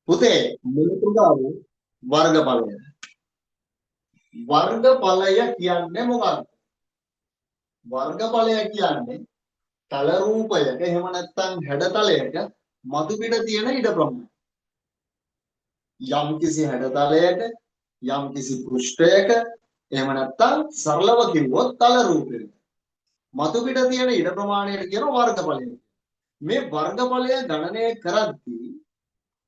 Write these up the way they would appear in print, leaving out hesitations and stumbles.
පුතේ මේක වර්ගඵලය. වර්ගඵලය කියන්නේ මොකක්ද? වර්ගඵලය කියන්නේ තල රූපයක එහෙම නැත්නම් හැඩතලයක මතු පිට තියෙන ඉඩ ප්‍රමාණය. යම් කිසි හැඩතලයක යම් කිසි පෘෂ්ඨයක එහෙම නැත්නම් සරලව කිව්වොත් තල රූපයක මතු පිට තියෙන ඉඩ ප්‍රමාණයට කියන වර්ගඵලය. මේ වර්ගඵලය ගණනය කරද්දී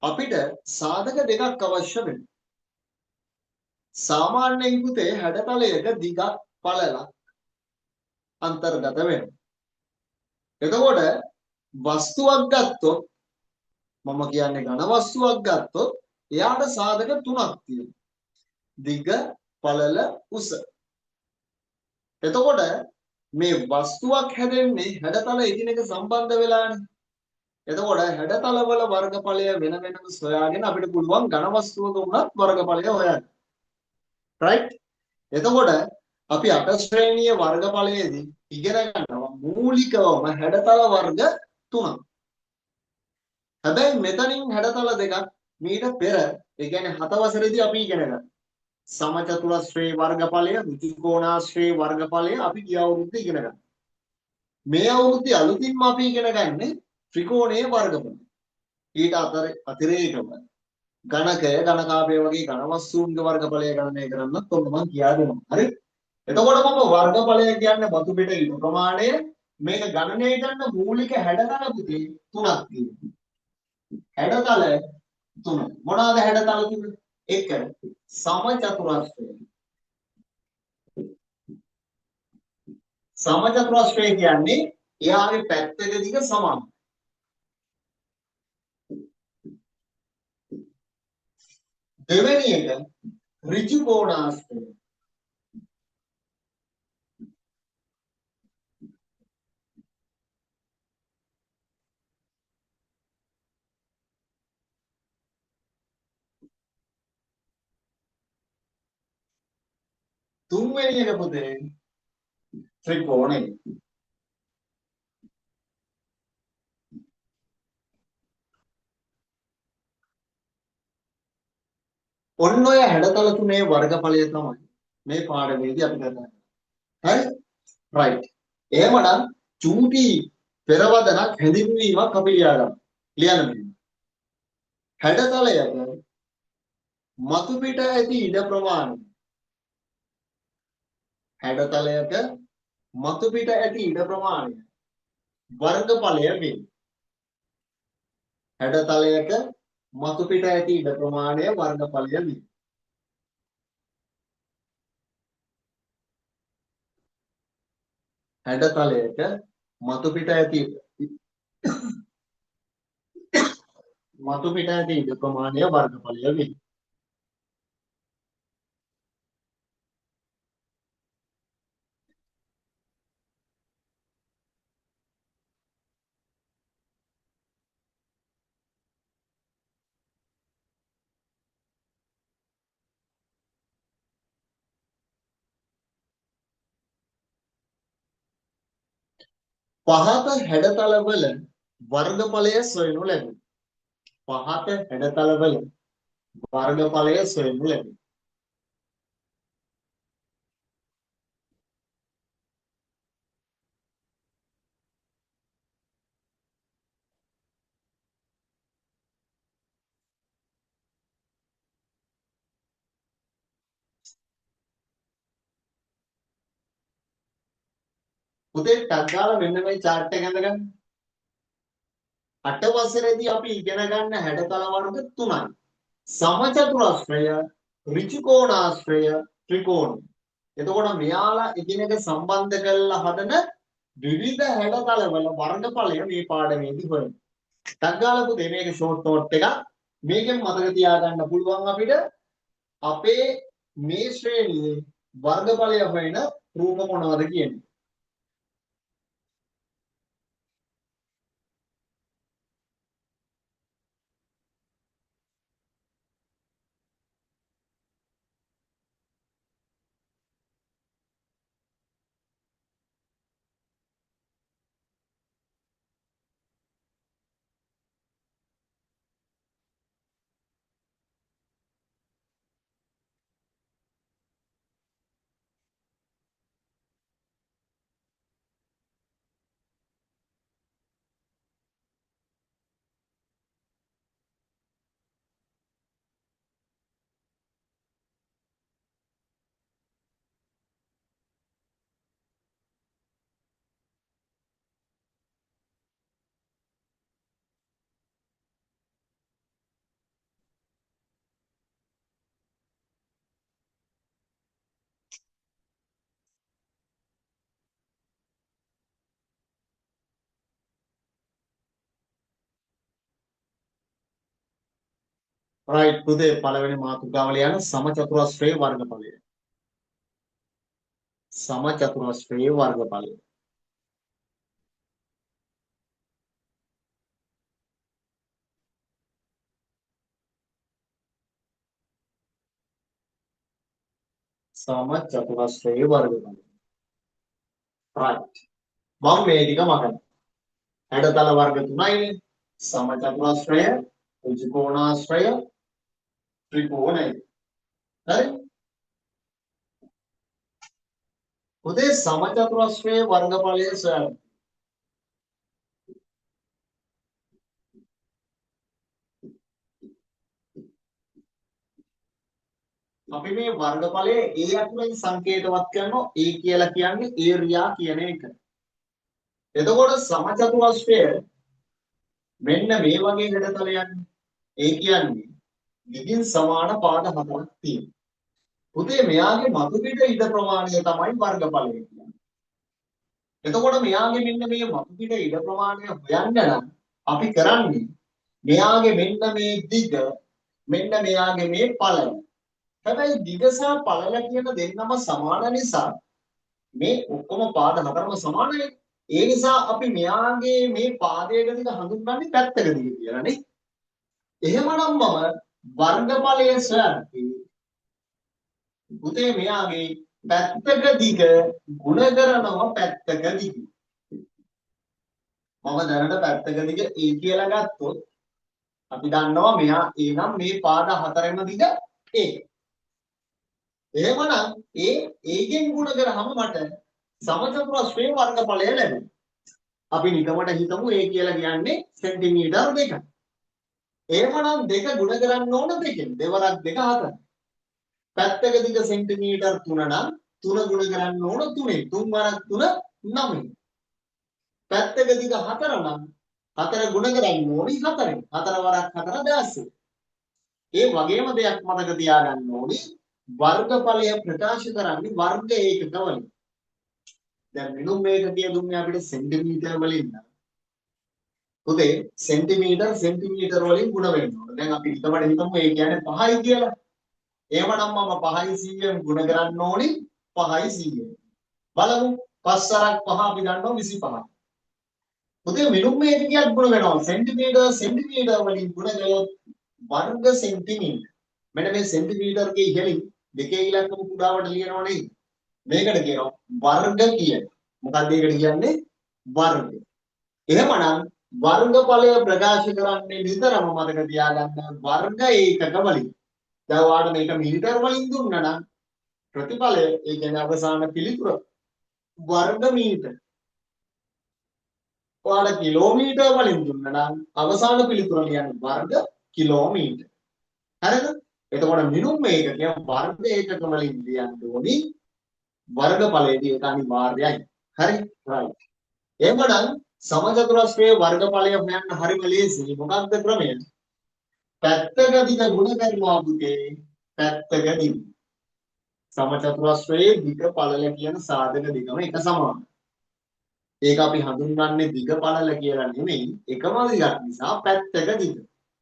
අපිට සාධක දෙකක් අවශ්‍ය වෙනවා. සාමාන්‍යයෙන් පුතේ හැඩතලයක දිගක් පළලක් අන්තර්ගත වෙනවා. එතකොට වස්තුවක් ගත්තොත් මම කියන්නේ ඝන වස්තුවක් ගත්තොත් එයාට සාධක තුනක් තියෙනවා. දිග, පළල, උස. එතකොට මේ වස්තුවක් හැදෙන්නේ හැඩතල එකිනෙක සම්බන්ධ වෙලානේ. එතකොට හැඩතල වල වර්ගඵලය වෙන වෙනම සොයාගෙන අපිට පුළුවන් ඝන වස්තුවක උනත් වර්ගඵලය හොයන්න. right? එතකොට අපි අට ශ්‍රේණිය වර්ගඵලයේදී ඉගෙන ගන්නවා මූලිකවම හැඩතල වර්ග තුනක්. හැබැයි මෙතනින් හැඩතල දෙකක් මීට පෙර ඒ කියන්නේ 7 වසරේදී අපි ඉගෙන ගත්තා. සමචතුරස්‍රේ වර්ගඵලය, ෘජුකෝණාශ්‍රේ වර්ගඵලය අපි ගිය අවුරුද්දේ ඉගෙන ගත්තා. මේ අවුරුද්දේ අලුතින්ම අපි ඉගෙන ගන්නේ ත්‍රිකෝණයේ වර්ගඵලය. ඊට අතිරේකව ගණකය, ගණකාභය වගේ ඝන වස්තුන්ගේ වර්ගඵලය ගණනය කරන්නත් ඔන්න මම කියා දෙනවා. හරි? එතකොට මම වර්ගඵලය කියන්නේ බතු පිට ඉඩ ප්‍රමාණය. මේක ගණනය කරන මූලික හැඩතල පුතේ තුනක් තියෙනවා. හැඩතල තුන. මොනවාද හැඩතල තුන? එක සමචතුරස්‍රය. සමචතුරස්‍රය කියන්නේ එයාගේ පැත්තක දිග සමාන. දෙවෙනි එක ඍජු කෝණාශ්‍රය. තුන්වෙනි එක පුතේ ත්‍රිකෝණය. ඔන්න ඔය හැඩතල තුනේ වර්ගඵලය තමයි මේ පාඩමේදී අපි කරන්නේ. හරි? right. එහෙමනම් චූටි පෙරවදනක් හැඳින්වීමක් අපි ලියා ගමු. ලියන්න මෙන්න. හැඩතලයක මතු පිට ඇති ඉඩ ප්‍රමාණය. හැඩතලයක මතු පිට ඇති ඉඩ ප්‍රමාණය වර්ගඵලය වේ. හැඩතලයක මතු පිට ඇති ඉඩ ප්‍රමාණය වර්ගඵලය වේ. හැඩතලයක මතු පිට ඇති ඉඩ ප්‍රමාණය වර්ගඵලය වේ. පහත හැඩතලවල වර්ගඵලය සොයනු ලැබේ. පහත හැඩතලවල වර්ගඵලය සොයනු ලැබේ. පුතේ ටක් ගාලා මෙන්න මේ chart එක අඳගන්න. 8 වසරේදී අපි ඉගෙන ගන්න හැඩතල වර්ග තුනයි. සමචතුරස්‍රය, ඍජුකෝණාශ්‍රය, ත්‍රිකෝණය. එතකොට මෙයාලා එකිනෙක සම්බන්ධ කරලා හදන විවිධ හැඩතලවල වර්ගඵලය මේ පාඩමේදී හොයන්න. ටක් ගාලා පුතේ මේක ෂෝට් නෝට් එකක්. මේකෙන් මතක තියාගන්න පුළුවන් අපිට අපේ මේ ශ්‍රේණියේ වර්ගඵලය හොයන රූප මොනවද කියන්නේ. right පුතේ පළවෙනි මාතෘකාව ලියන්න සමචතුරස්‍රයේ වර්ගඵලය. සමචතුරස්‍රයේ වර්ගඵලය. සමචතුරස්‍රයේ වර්ගඵලය. right මම මේ ටික මතක. හැඩතල වර්ග තුනයිනේ. සමචතුරස්‍රය, ඍජුකෝණාශ්‍රය, ත්‍රිකෝණය. හරි? පුතේ සමචතුරස්‍රයේ වර්ගඵලය සොයන්න. අපි මේ වර්ගඵලයේ ඒ අකුරෙන් සංකේතවත් කරනවා. ඒ කියලා කියන්නේ ඒරියා කියන එක. එතකොට සමචතුරස්‍රය මෙන්න මේ වගේ හැඩතලයක්. ඒ කියන්නේ දිගින් සමාන පාද හතරක් තියෙනවා. පුතේ මෙයාගේ මතු පිට ඉඩ ප්‍රමාණය තමයි වර්ගඵලය කියන්නේ. එතකොට මෙයාගේ මෙන්න මේ මතු පිට ඉඩ ප්‍රමාණය හොයන්න නම් අපි කරන්නේ මෙයාගේ මෙන්න මේ දිග මෙන්න මෙයාගේ මේ පළල. හැබැයි දිග සහ පළල කියන දෙන්නම සමාන නිසා මේ ඔක්කොම පාද හතරම සමානයි. ඒ නිසා අපි මෙයාගේ මේ පාදයක දිග හඳුන්වන්නේ පැත්තක දිග කියලා නේ. එහෙමනම් මම වර්ගඵලය සොයන්නේ පුතේ මෙයාගේ පැත්තක දිග ගුණ කරනවා පැත්තක දිග. මම දැනට පැත්තක දිග a කියලා ගත්තොත් අපි දන්නවා මෙයා එනම් මේ පාද හතරෙම දිග a. එහෙමනම් ඒකෙන් ගුණ කරාම මට සමචතුරස්‍රයේ වර්ගඵලය ලැබෙනවා. අපි නිකමට හිතමු a කියලා කියන්නේ සෙන්ටිමීටර් 2. එහෙමනම් 2 ගුණ කරන්න ඕන දෙකෙන්. දෙවරක් 2 4. පැත්තක දිග සෙන්ටිමීටර් 3 නම් 3 ගුණ කරන්න ඕන 3. 3 වරක් 3 9. පැත්තක දිග 4 නම් 4 ගුණ කරන්න ඕනි 4ෙන්. 4 වරක් 4 16. ඒ වගේම දෙයක් මතක තියාගන්න ඕනි වර්ගඵලය ප්‍රකාශ කරන්නේ වර්ග ඒකක වලින්. දැන් මිනුම් මේකකයේ දුන්නේ අපිට සෙන්ටිමීටර වලින් නම් පුතේ සෙන්ටිමීටර වලින් ගුණ වෙන්න ඕන. දැන් අපි හිතමු ඒ කියන්නේ 5යි කියලා. එහෙමනම් මම 5යි 100ෙන් ගුණ කරන්න ඕනි 5යි 100ෙන්. බලමු 5 සරක් 5 අපි දන්නවා 25යි. පුතේ මිනුම් මේකකයක් ගුණ වෙනවා සෙන්ටිමීටර වලින් ගුණ කළොත් වර්ග සෙන්ටිමීටර. මෙන්න මේ සෙන්ටිමීටර්ගේ ඉහළින් දෙකේ ඉලක්කම කුඩාවට ලියනවා නේද? මේකට කියනවා වර්ග කියලා. මොකක්ද ඒකට කියන්නේ? වර්ග. එහෙමනම් වර්ගඵලය ප්‍රකාශ කරන්නේ නිතරම මතක තියාගන්න වර්ග ඒකක වලින්. දැන් ඔයාලට මේක මීටර වලින් දුන්නා නම් ප්‍රතිඵලය ඒ කියන්නේ අවසාන පිළිතුර වර්ග මීටර. ඔයාලට කිලෝමීටර වලින් දුන්නා නම් අවසාන පිළිතුර ලියන්නේ වර්ග කිලෝමීටර. හරිද? එතකොට මිනුම් මේකකය වර්ග ඒකක වලින් ලියන්න ඕනි වර්ගඵලයේදී ඒක අනිවාර්යයි. හරි? right. එහෙමනම් සමචතුරස්‍රයේ වර්ගඵලය හොයන්න හරිම ලේසියි. මොකක්ද ක්‍රමය? පැත්තක දිග ගුණ කරනවා පුතේ. පැත්තක දිග. සමචතුරස්‍රයේ දිග පළල කියන සාධක දෙකම එක සමානයි. ඒක අපි හඳුන්වන්නේ දිග පළල කියලා නෙමෙයි. එකම දිගක් නිසා පැත්තක දිග.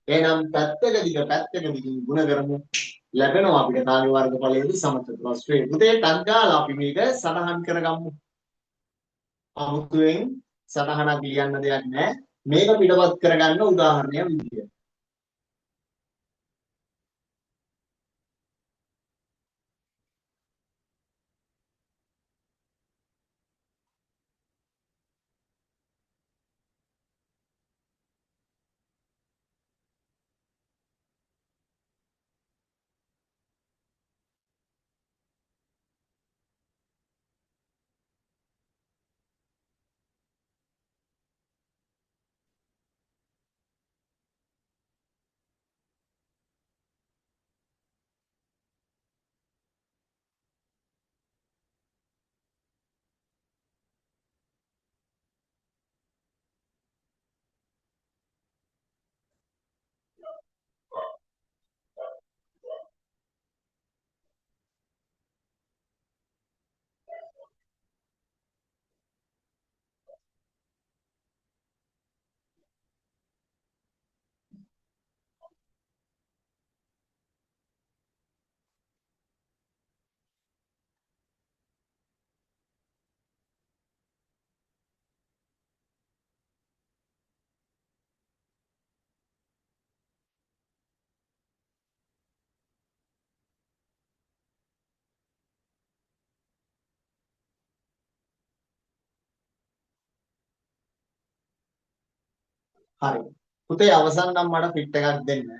එහෙනම් පැත්තක දිගින් ගුණ කරමු. ලැබෙනවා අපිට කාර්ය වර්ගඵලයේදී සමචතුරස්‍රයේ. පුතේ ටක් ගාලා අපි මේක සටහන් කරගමු. අමුතුවෙන් සටහනක් ලියන්න දෙයක් නැහැ. මේක පිටපත් කරගන්න උදාහරණයක් විදියට. හරි. පුතේ අවසන් නම් මට ෆිට් එකක් දෙන්න.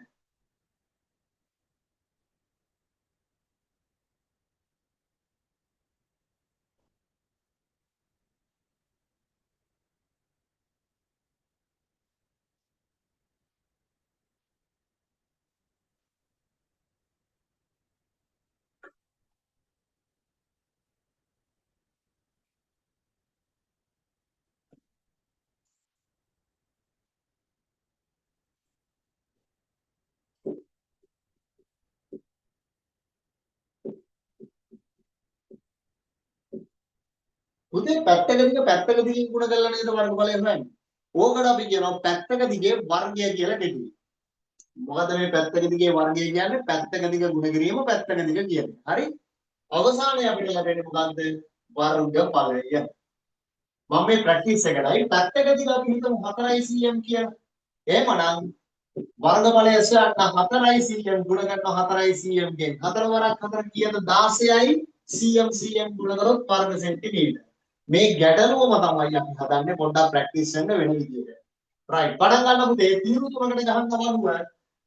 පුතේ පැත්තක දිගින් ගුණ කරලා නේද වර්ගඵලය හොයන්නේ. ඕකට අපි කියනවා පැත්තක දිගේ වර්ගය කියලා දෙන්නේ. මොකද මේ පැත්තක දිගේ වර්ගය කියන්නේ පැත්තක දිග ගුණ කිරීම පැත්තක දිග කියන්නේ. හරි? අවසානයේ අපිට ලැබෙන්නේ මොකද්ද? වර්ගඵලය. මම මේ ප්‍රැක්ටිස් එකටයි පැත්තක දිග අපි හිතමු 4 cm කියලා. එහෙමනම් වර්ගඵලය සොයන්න 4 cm ගුණ කරනවා 4 cm ගෙන් 4 වරක් 4 කීයද 16යි cm ගුණ කරොත් වර්ග සෙන්ටිමීටර. මේ ගැටලුවම තමයි අපි හදන්නේ පොඩ්ඩක් ප්‍රැක්ටිස් වෙන්න වෙන විදියට. රයිට්. පටන් ගන්න පුතේ තීරු තුනකට ගහන්න බලුව.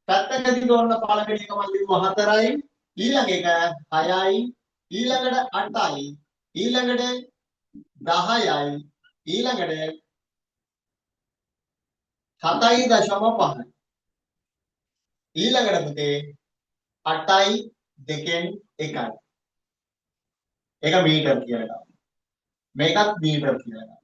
පැත්තක දිග ඔන්න පළවෙනි එක මම ලිව්වා 4යි, ඊළඟ එක 6යි, ඊළඟට 8යි, ඊළඟට 10යි, ඊළඟට 7.5යි. ඊළඟට පුතේ 8යි 2න් 1යි. ඒක මීටර කියලා. මේකත් මීටර කියලා.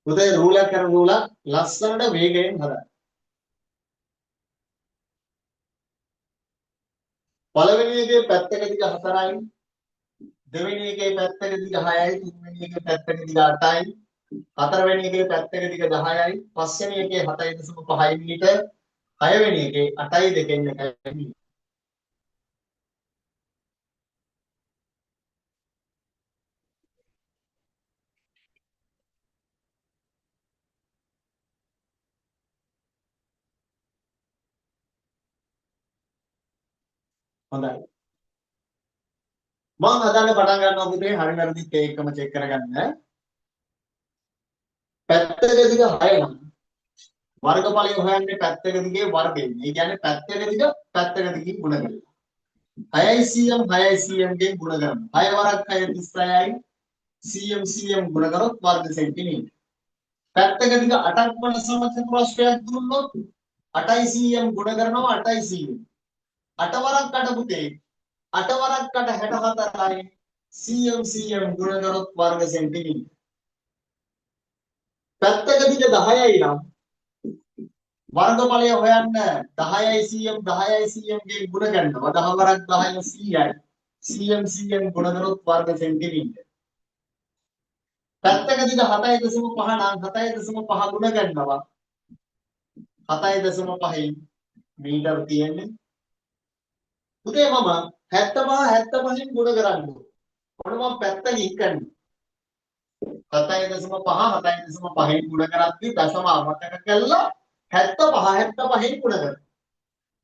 පුතේ රූලර් කරන රූලර් ලස්සනට වේගයෙන් හදන්න. පළවෙනි එකේ පැත්තක දිග 4යි, දෙවෙනි එකේ පැත්තක දිග 6යි, තුන්වෙනි එකේ පැත්තක දිග 8යි, හතරවෙනි එකේ පැත්තක දිග 10යි, පස්වෙනි එකේ 7.5 මීටර, හයවෙනි එකේ 8යි 2න් 1යි මීටර. හොඳයි. මම හදන්න පටන් ගන්නවා පුතේ හරි වැරදිත් ඒකම චෙක් කරගන්න. පැත්තක දිග 6 නම් වර්ගඵලය හොයන්නේ පැත්තක දිගේ වර්ගයෙන්. ඒ කියන්නේ පැත්තක දිගින් ගුණ කරලා. 6යි cm 6යි cm ගෙන් ගුණ කරනවා. 6 වරක් 6 36යි cm ගුණ කරොත් වර්ග සෙන්ටිමීටර. පැත්තක දිග 8ක් වන සමචතුරස්‍රයක් දුන්නොත් 8යි cm ගුණ කරනවා 8යි cm. 8 වරක් 8 පුතේ 8 වරක් 8 64යි cm ගුණ කරොත් වර්ග සෙන්ටිමීටර. පැත්තක දිග 10යි නම් වර්ගඵලය හොයන්න 10යි cm ගෙන් ගුණ කරනවා 10 වරක් 10 100යි cm ගුණ කරොත් වර්ග සෙන්ටිමීටර. පැත්තක දිග 7.5 නම් 7.5 ගුණ කරනවා 7.5යි මීටර තියෙන්නේ. පුතේ මම 75න් ගුණ කරන්නේ. ඔන්න මම පැත්තකින් කරනවා 7.5න් ගුණ කරද්දී දශම අමතක කළා 75න් ගුණ කරනවා.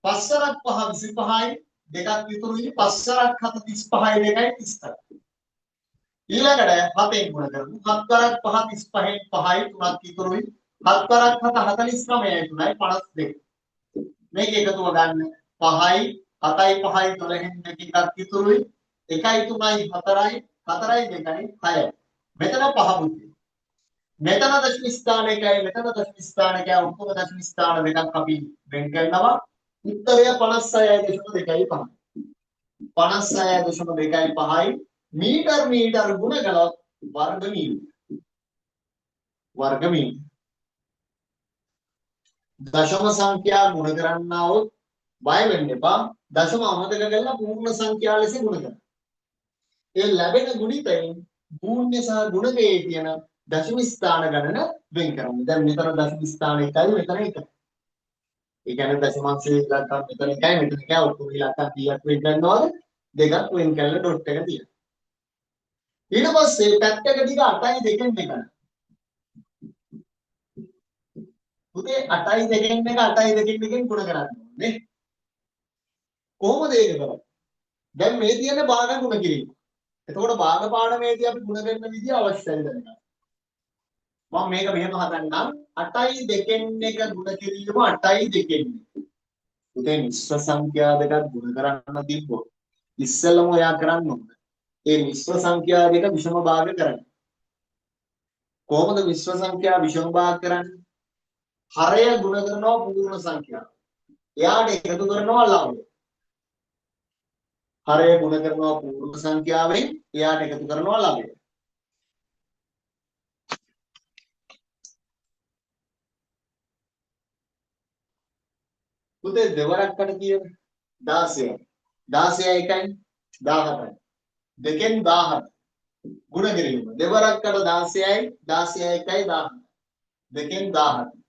පස්සරක් 5 25යි දෙකක් ඉතුරුයි පස්සරක් 7 35යි දෙකයි 33. ඊළඟට 7න් ගුණ කරමු. 7 කරක් 5 35න් 5යි 3ක් ඉතුරුයි. 7 කරක් 7 49යි 3යි 52. මේක එකතුව ගන්න 5යි 7යි 5යි 12න් දෙකක් ඉතුරුයි. 1යි 3යි 4යි 4යි 2යි 6යි. මෙතන 5 බුද්ධි. මෙතන දශම ස්ථාන එකයි මෙතන දශම ස්ථාන එකයි ඔක්කොම දශම ස්ථාන දෙකක් අපි වෙන් කරනවා. උත්තරය 56.25. 56.25යි මීටර් ගුණ කළොත් වර්ග මීටර. දශම සංඛ්‍යා ගුණ කරන්නා වූ බය වෙන්න එපා. දශම අමතක කරලා පූර්ණ සංඛ්‍යා ලෙස ගුණ කරන්න. ඒ ලැබෙන ගුණිතයෙන් පූර්ණ සහ ගුණකයේ තියෙන දශම ස්ථාන ගණන වෙන් කරන්න. දැන් මෙතන දශම ස්ථාන 1යි මෙතන 1යි. ඒ කියන්නේ දශමාංශයේ ඉලක්කම් මෙතන 1යි මෙතන 1යි ඔක්කොම ඉලක්කම් කීයක් වෙන් කරනවද? දෙකක් වෙන් කරලා ඩොට් එක තියෙනවා. ඊට පස්සේ පැත්තක දිග 8යි 2න් එකයි. පුතේ 8යි 2න් එක 8යි 2න් එකෙන් ගුණ කරන්න ඕනේ. කොහොමද ඒක කරන්නේ? දැන් මේ තියෙන්නේ භාග ගුණ කිරීම. එතකොට භාග පාඩමේදී අපි ගුණ කරන විදිය අවශ්‍යයි දැනගන්න. මම මේක මෙහෙම හදන්නම් 8යි 2න් එක ගුණ කිරීම 8යි 2න්. පුතේ මිශ්‍ර සංඛ්‍යා දෙකක් ගුණ කරන්න තිබ්බොත් ඉස්සෙල්ලම ඔයා කරන්න ඕන. ඒ මිශ්‍ර සංඛ්‍යා දෙක විෂම භාග කරන්න. කොහොමද මිශ්‍ර සංඛ්‍යා විෂම භාග කරන්නේ? හරය ගුණ කරනවා පූර්ණ සංඛ්‍යාව. එයාට එකතු කරනවා ලව්‍ය. හරය ගුණ කරනවා පූර්ණ සංඛ්‍යාවෙන් එයාට එකතු කරනවා ලව්‍ය. පුතේ දෙවරක්කට කියන 16යි. 16යි 1යි 17යි. දෙකෙන් 17. ගුණ කිරීම. දෙවරක්කට 16යි 16යි 1යි 17. දෙකෙන් 17.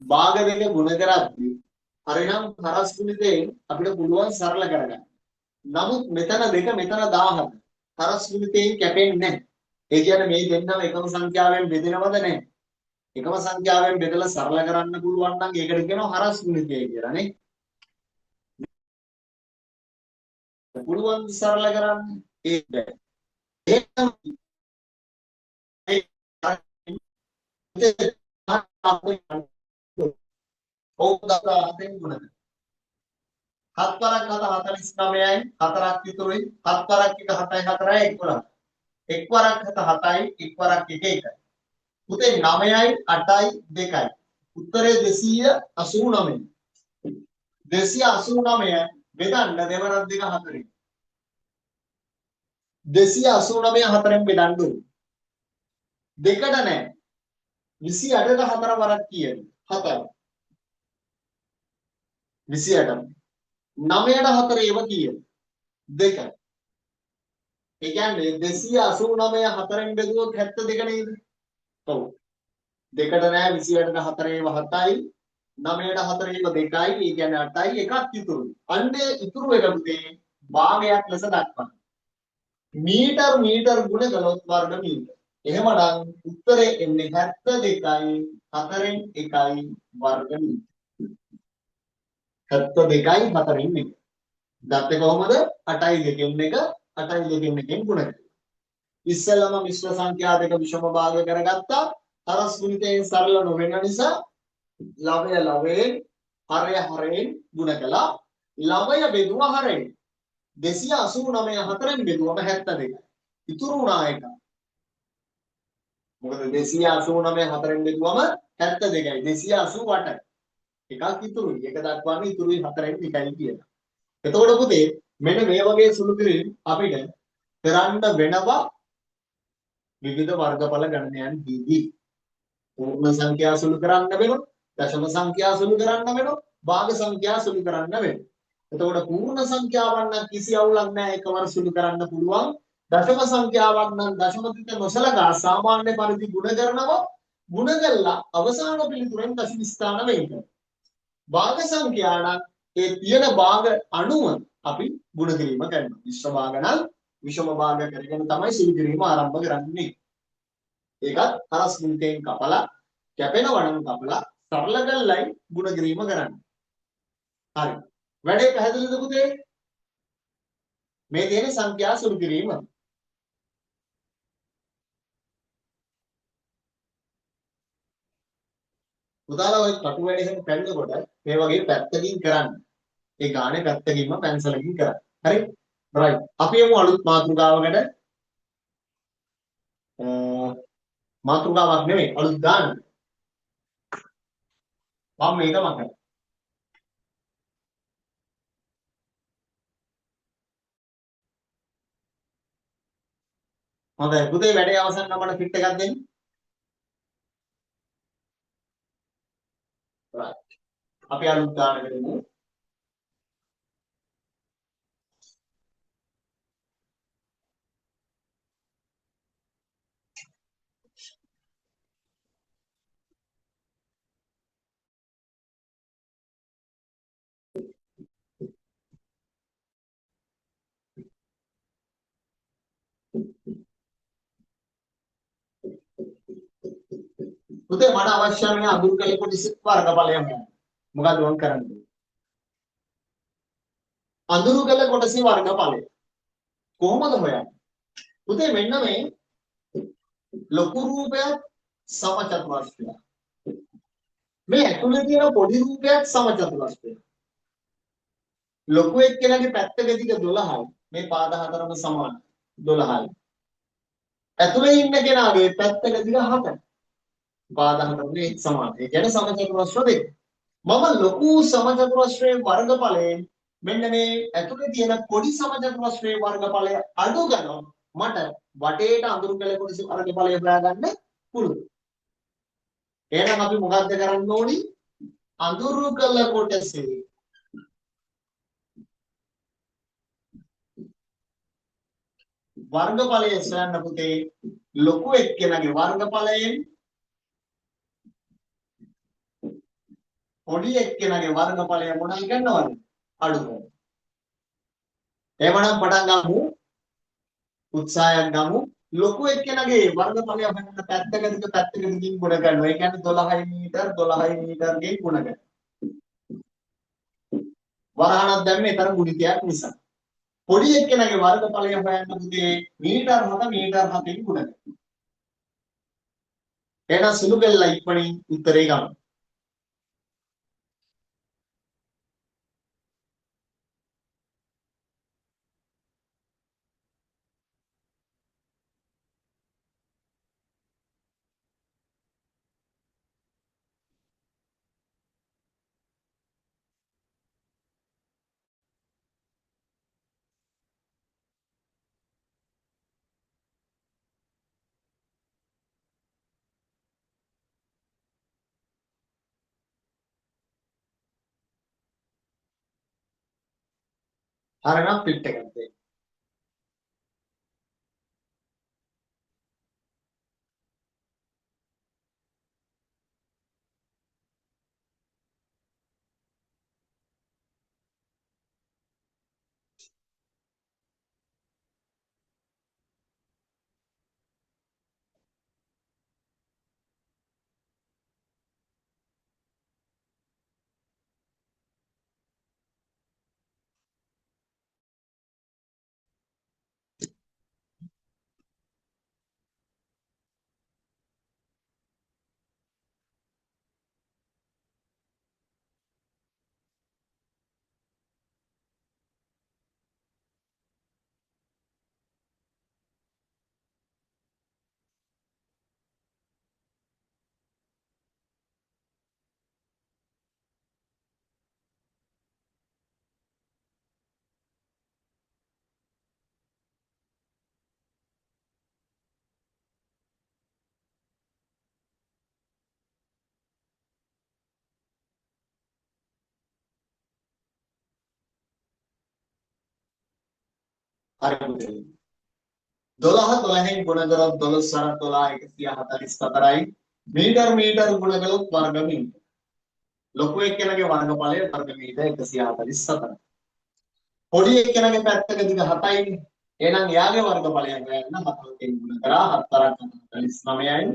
භාග දෙක ගුණ කරද්දී හරිනම් හරස් ගුණිතයෙන් අපිට පුළුවන් සරල කරගන්න. නමුත් මෙතන දෙක මෙතන 17. හරස් ගුණිතයෙන් කැපෙන්නේ නැහැ. ඒ කියන්නේ මේ දෙන්නම එකම සංඛ්‍යාවෙන් බෙදෙනවද නැහැ. එකම සංඛ්‍යාවෙන් බෙදලා සරල කරන්න පුළුවන් නම් ඒකට කියනවා හරස් ගුණිතය කියලා නේ. පුළුවන් සරල කරන්න ඒක. ඔව් ගුණ. 7 වරක් 7 49යි 4ක් ඉතුරුයි 7 වරක් 1 7යි 4යි 11. 1 වරක් 7 7යි 1 වරක් 1 1යි. පුතේ 9යි 8යි 2යි. උත්තරේ 289. 289 බෙදන්න දෙවරක් දෙක 4යි. 289 4ෙන් බෙදන්න ඕනේ. දෙකට නෑ. 28ට 4 වරක් කීයද? 7යි. 28. 9ට 4 ඒව කීයද? 2යි. ඒ කියන්නේ 289 4ෙන් බෙදුවොත් 72 නේද? ඔව්. දෙකට නෑ 28ට 4 ඒව 7යි. 9ට 4 ඒව 2යි. ඒ කියන්නේ 8යි එකක් ඉතුරුයි. අන්නේ ඉතුරු එක පුතේ භාගයක් ලෙස දක්වන්න. මීටර ගුණ කළොත් වර්ග මීටර. එහෙමනම් උත්තරේ එන්නේ 72යි 4න් 1යි වර්ග මීටර. 72යි 4න් 1. ගත්තේ කොහොමද? 8යි 2න් 1 8යි 2න් 1න් ගුණ කරලා. ඉස්සෙල්ලාම මිශ්‍ර සංඛ්‍යා දෙක විෂම භාග කරගත්තා. හරස් ගුණිතයෙන් සරල නොවෙන නිසා ලවයෙන් හරයෙන් ගුණ කළා. ලවය බෙදුවා හරයෙන්. 289 4න් බෙදුවම 72. ඉතුරු වුණා එක. මොකද 289 4න් බෙදුවම 72යි 288යි. එකක් ඉතුරුයි. එක දක්වන්නේ ඉතුරුයි 4න් 1යි කියලා. එතකොට පුතේ මෙන්න මේ වගේ සුළු කිරීම අපිට කරන්න වෙනවා විවිධ වර්ගඵල ගණනයන්හිදී. පූර්ණ සංඛ්‍යා සුළු කරන්න වෙනවා, දශම සංඛ්‍යා සුළු කරන්න වෙනවා, භාග සංඛ්‍යා සුළු කරන්න වෙනවා. එතකොට පූර්ණ සංඛ්‍යාවන් නම් කිසි අවුලක් නැහැ එකවර සුළු කරන්න පුළුවන්. දශම සංඛ්‍යාවන් නම් දශම තිත නොසලකා සාමාන්‍ය පරිදි ගුණ කරනවා. ගුණ කළා අවසාන පිළිතුරෙන් දශම ස්ථාන වෙන්න. භාග සංඛ්‍යා නම් ඒ තියෙන භාග අණුව අපි ගුණ කිරීම කරනවා. මිශ්‍ර භාග නම් විෂම භාග කරගෙන තමයි සුළු කිරීම ආරම්භ කරන්නේ. ඒකත් හරස් ගුණිතයෙන් කපලා කැපෙනවා නම් කපලා සරල කරලයි ගුණ කිරීම කරන්නේ. හරි. වැඩේ පැහැදිලිද පුතේ? මේ තියෙන සංඛ්‍යා සුළු කිරීම. පුතාලා ඔය කටු වැඩ එහෙම කරනකොට මේ වගේ පැත්තකින් කරන්න. ඒ ගානේ පැත්තකින්ම පැන්සලකින් කරන්න. හරි? රයිට්. අපි යමු අලුත් මාතෘකාවකට. මාතෘකාවක් නෙමෙයි අලුත් ගාන. මම මේක මතක. හොඳයි පුතේ වැඩේ අවසන් නම් මට ෆිට් එකක් දෙන්න. right. අපි අලුත් ගානකට එමු. පුතේ මට අවශ්‍ය මේ අඳුරු කළ කොටස වර්ගඵලය හොයන්න. මොකද මම කරන්නේ? අඳුරු කළ කොටසේ වර්ගඵලය කොහොමද හොයන්නේ? පුතේ මෙන්න මේ ලොකු රූපයක් සමචතුරස්‍රය. මේ ඇතුලේ තියෙන පොඩි රූපයක් සමචතුරස්‍රය. ලොකු එක්කෙනාගේ පැත්තක දිග 12යි. මේ පාද හතරම සමානයි. 12යි. ඇතුලේ ඉන්න කෙනාගේ පැත්තක දිග 7යි. පාද හතරේ සමානයි. ඒ කියන්නේ සමචතුරස්‍ර දෙක. මම ලොකු සමචතුරස්‍රයේ වර්ගඵලයෙන් මෙන්න මේ ඇතුලේ තියෙන පොඩි සමචතුරස්‍රයේ වර්ගඵලය අඩු ගන්නොත් මට වටේට අඳුරු කළ කොටස වර්ගඵලය හොයාගන්න පුළුවන්. එහෙනම් අපි මොකද්ද කරන්න ඕනි? අඳුරු කළ කොටසේ වර්ගඵලය සොයන්න පුතේ ලොකු එක්කෙනාගේ වර්ගඵලයෙන් පොඩි එක්කෙනාගේ වර්ගඵලය මොනවද ගන්නවද? අඩු කරනවා. එවනම් පටන් ගමු. උත්සාහයක් ගමු. ලොකු එක්කෙනාගේ වර්ගඵලය හොයන්න පැත්තකකින් ගුණ කරනවා. ඒ කියන්නේ 12 මීටර 12 මීටරකින් ගුණ කරනවා. වරහණක් දැම්මේ තරම් ගුණිතයක් නිසා. පොඩි එක්කෙනාගේ වර්ගඵලය හොයන්න පුතේ මීටර 7 මීටර 7කින් ගුණ කරනවා. එහෙනම් සුළු බෙල්ල ඉක්මනින් උත්තරේ ගමු. හරිනම් පිට් එකක් දෙන්න. හරි පුතේ. 12 12න් ගුණ කරොත් 12 12 144යි. මීටර ගුණ කළොත් වර්ග මීටර. ලොකු එක්කෙනාගේ වර්ගඵලය වර්ග මීටර 144. පොඩි එක්කෙනාගේ පැත්තක දිග 7යිනේ. එහෙනම් එයාගේ වර්ගඵලය හොයන්න 7කින් ගුණ කරා 7 49යි.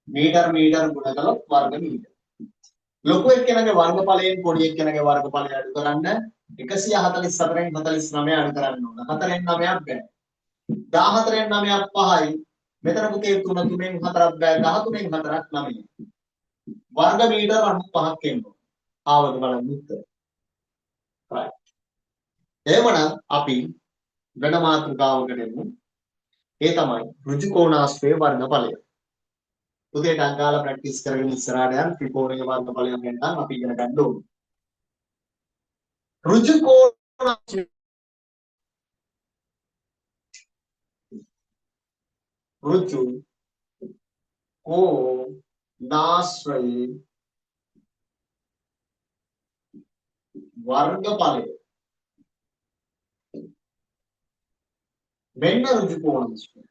මීටර ගුණ කළොත් වර්ග මීටර. ලොකු එක්කෙනාගේ වර්ගඵලයෙන් පොඩි එක්කෙනාගේ වර්ගඵලය අඩු කරන්න 144න් 49 අඩු කරන්න ඕන. 4න් 9ක් බෑ. 14න් 9ක් 5යි. මෙතන පුතේ 3 3න් 4ක් බෑ. 13න් 4ක් 9යි. වර්ග මීටර 95ක් එනවා. ආවද බලන්න උත්තර. right. එහෙමනම් අපි වෙන මාතෘකාවකට එමු. ඒ තමයි ඍජු කෝණාශ්‍රයේ වර්ගඵලය. පුතේ ඩංගාලා ප්‍රැක්ටිස් කරගෙන ඉස්සරහට යන ත්‍රිකෝණයේ වර්ගඵලය ගැන අපි ඉගෙන ගන්න ඕනේ. ඍජු කෝණාශ්‍රය ඍජු කෝ නාශ්‍රයේ වර්ගඵලය මෙන්න ඍජු කෝණාශ්‍රය.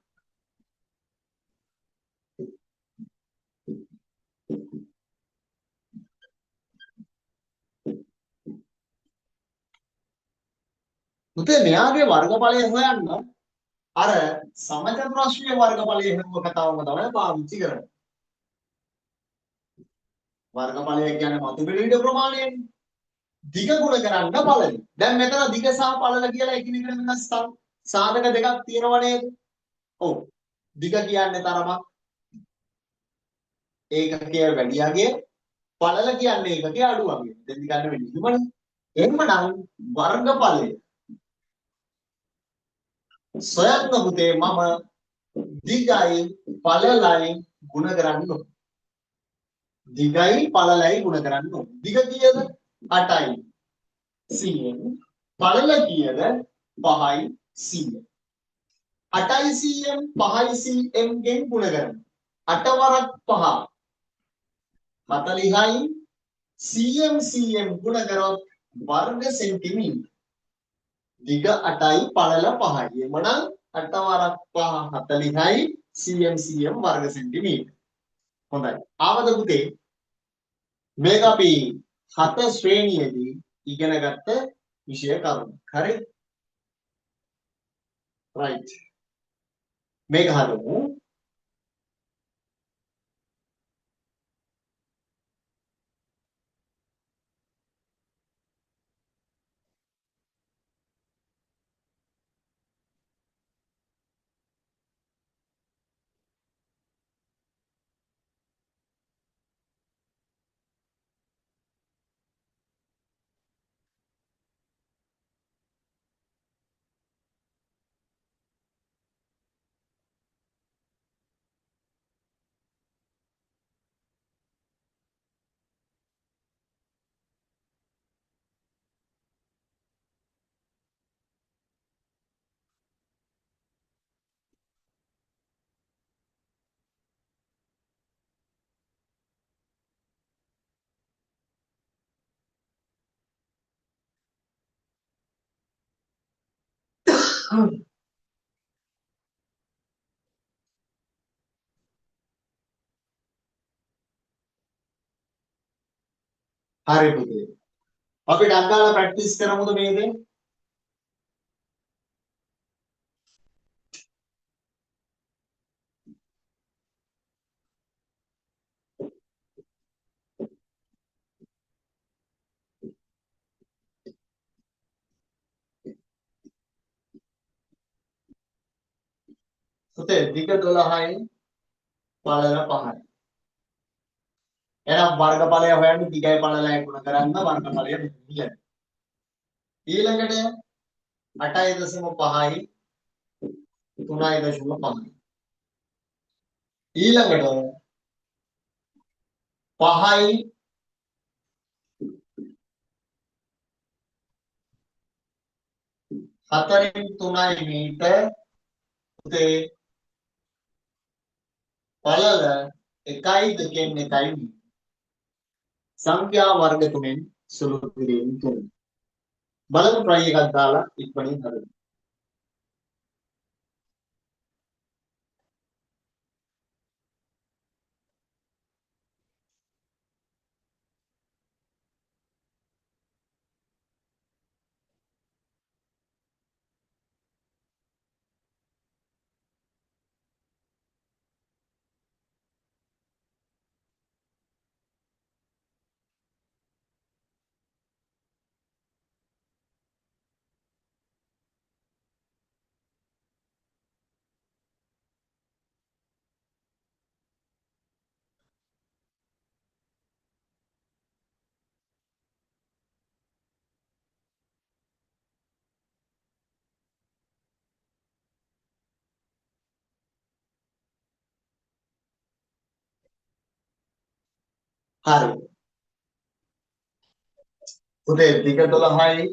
පුතේ මෙයාගේ වර්ගඵලය හොයන්න අර සමචතුරස්‍රයේ වර්ගඵලය හෙව්ව කතාවම තමයි පාවිච්චි කරන්නේ. වර්ගඵලය කියන්නේ මතු පිළිවිඩ ප්‍රමාණයනේ. දිග ගුණ කරන්න පළල. දැන් මෙතන දිග සහ පළල කියලා එකිනෙකට වෙනස් සාධක දෙකක් තියෙනව නේද? ඔව්. දිග කියන්නේ තරමක් ඒකකය වැඩියගේ, පළල කියන්නේ ඒකකය අඩුවගේ. දෙන්න ගන්න වෙන්නේ එහෙමනේ. එහෙමනම් වර්ගඵලය සොයන්න පුතේ මම දිගයි පළලයි ගුණ කරන්න ඕන. දිගයි පළලයි ගුණ කරන්න ඕන. දිග කීයද? 8යි 100න්. පළල කීයද? 5යි 100න්. 8යි 100න් 5යි 100න් ගෙන් ගුණ කරන්න. 8 වරක් 5 40යි 100න් 100න් ගුණ කරොත් වර්ග සෙන්ටිමීටර. දිග 8යි පළල 5යි. එමනම් 8 වරක් 5 40යි 100න් 100න් වර්ග සෙන්ටිමීටර. හොඳයි. ආවද පුතේ? මේක අපි 7 ශ්‍රේණියේදී ඉගෙන ගත්ත විෂය කරුණු. හරි? right. මේක හදමු. හරි පුතේ. අපි ඩග්ගාලා ප්‍රැක්ටිස් කරමුද මේකේ? පුතේ දිග 12යි පළල 5යි. එහෙනම් වර්ගඵලය හොයන්න දිගයි පළලයි ගුණ කරන්න වර්ගඵලය මෙන්න. ඊළඟට 8.5යි 3.5යි. ඊළඟට 5යි 4න් 3යි මීටර. පුතේ පළල 1යි 2න් 1යි මීටර. සංඛ්‍යා වර්ග තුනෙන් සුළු කිරීම 3. බලමු try එකක් දාලා ඉක්මනින් හදන්න. හරි. පුතේ දිග 12යි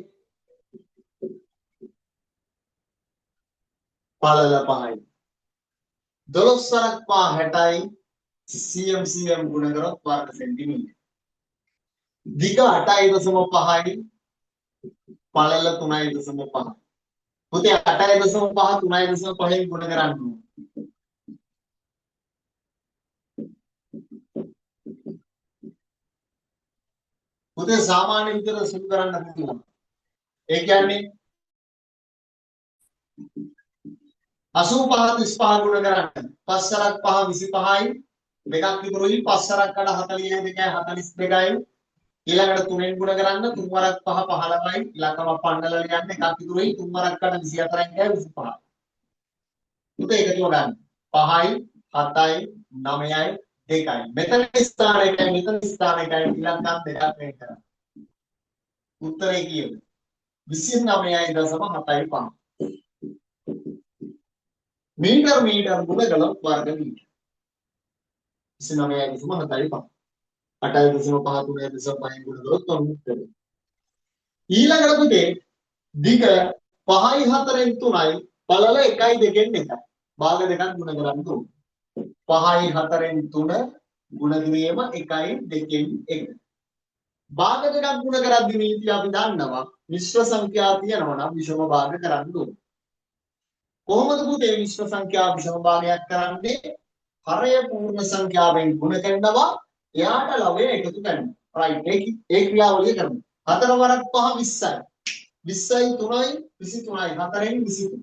පළල 5යි. 12 වරක් 5 60යි cm ගුණ කරොත් වර්ග සෙන්ටිමීටර. දිග 8.5යි පළල 3.5. පුතේ 8.5 3.5 ගුණ කරන්න ඕනේ. පුතේ සාමාන්‍ය විතර සුළු කරන්න පුළුවන්. ඒ කියන්නේ 85 35 ගුණ කරන්න. 5 සරක් 5 25යි. දෙකක් ඉතුරුයි 5 සරක් අඩ 42යි 42යි. ඊළඟට 3ෙන් ගුණ කරන්න 3 වරක් 5 15යි. ඉලක්කම පන්නලා ලියන්න එකක් ඉතුරුයි 3 වරක් අඩ 24යි 25. පුතේ එකතු ගන්න. 5යි 7යි 9යි 2යි. මෙතන ස්ථාන එකයි මෙතන ස්ථාන එකයි ඉලක්කම් දෙකක් වෙන් කරන්න. උත්තරේ කීයද? 29.75. මීටර ගුණගල වර්ග මීටර. 29.75. 8.5 ගුණ කරොත් උත්තර. ඊළඟට පුතේ දිග 5යි 4න් 3යි පළල 1යි 2න් 1යි. භාග දෙකක් ගුණ කරන්න ඕනේ. 5යි 4න් 3 ගුණ කිරීම 1යි 2න් 1. භාග දෙකක් ගුණ කරද්දී නීතිය අපි දන්නවා මිශ්‍ර සංඛ්‍යා තියෙනවා නම් විෂම භාග කරන්න ඕනේ. කොහොමද පුතේ මිශ්‍ර සංඛ්‍යා විෂම භාගයක් කරන්නේ? හරය පූර්ණ සංඛ්‍යාවෙන් ගුණ කරනවා එයාට ලවය එකතු කරනවා. රයිට් ඒ ක්‍රියාවලිය කරනවා. 4 වරක් 5 20යි 20යි 3යි 23යි 4න් 23.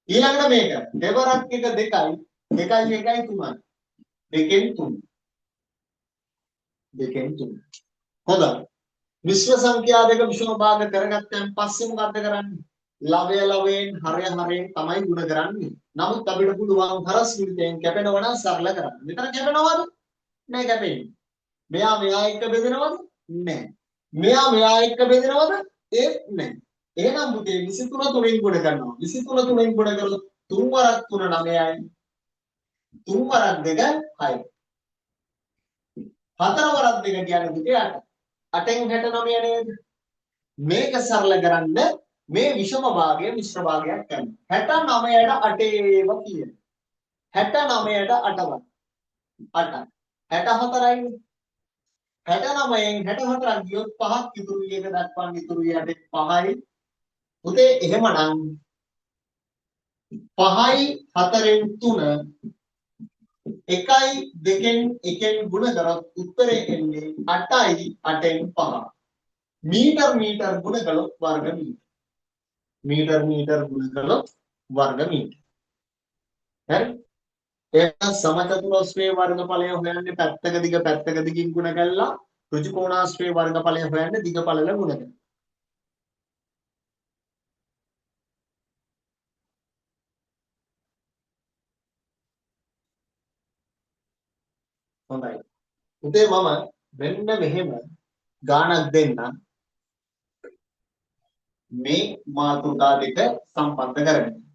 ඊළඟට මේක දෙවරක් 1 2යි 2යි 1යි 3යි 2න් 3 2න් 3. හොඳයි. මිශ්‍ර සංඛ්‍යා දෙක විෂම භාග කරගත්තන් පස්සේ මොකද කරන්නේ? ලවය ලවයෙන් හරය හරයෙන් තමයි ගුණ කරන්නේ. නමුත් අපිට පුළුවන් හරස් විදියෙන් කැපෙනවා නම් සරල කරන්න. මෙතන කැපෙනවද? නෑ කැපෙන්නේ. මෙයා එක්ක බෙදෙනවද? නෑ. මෙයා එක්ක බෙදෙනවද? ඒත් නෑ. එහෙනම් පුතේ 23 තුනෙන් ගුණ කරනවා. 23 තුනෙන් ගුණ කරලා 3 වරක් 3 9යි. 3 වරක් 2 6යි. 4 වරක් 2 කියන්නේ පුතේ 8. 8න් 69 නේද? මේක සරල කරන්න මේ විෂම භාගය මිශ්‍ර භාගයක් කරනවා. 69ට 8 කියන. 69ට 8වත් 8. 64යි. 69න් 64ක් ගියොත් 5ක් ඉතුරුයි එක දක්වන්න ඉතුරුයි 5යි. පුතේ එහෙමනම් 5යි 4න් 3 1යි 2න් 1න් ගුණ කරොත් උත්තරේ එන්නේ 8යි 8න් 5. මීටර ගුණ කළොත් වර්ග මීටර. මීටර ගුණ කළොත් වර්ග මීටර. හරි? එහෙනම් සමචතුරස්‍රයේ වර්ගඵලය හොයන්නේ පැත්තක දිග පැත්තක දිගින් ගුණ කළා. ඍජු කෝණාශ්‍රයේ වර්ගඵලය හොයන්නේ දිග පළල ගුණ කරලා. හොඳයි. උදේ මම මෙන්න මෙහෙම ගාණක් දෙන්නම්. මේ මාතෘකා දෙක සම්බන්ධ කරගෙන.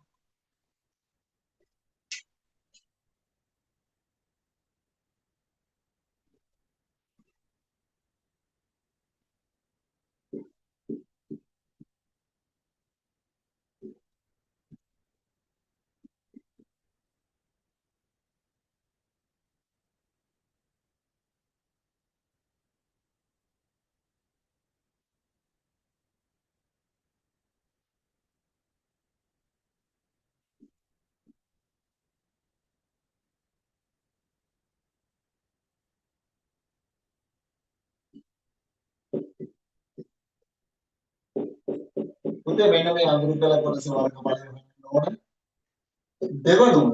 උදේ මෙන්න මේ අඳුරු කළ කොටස වර්ගඵලය හොයන්න ඕන. දෙවනුව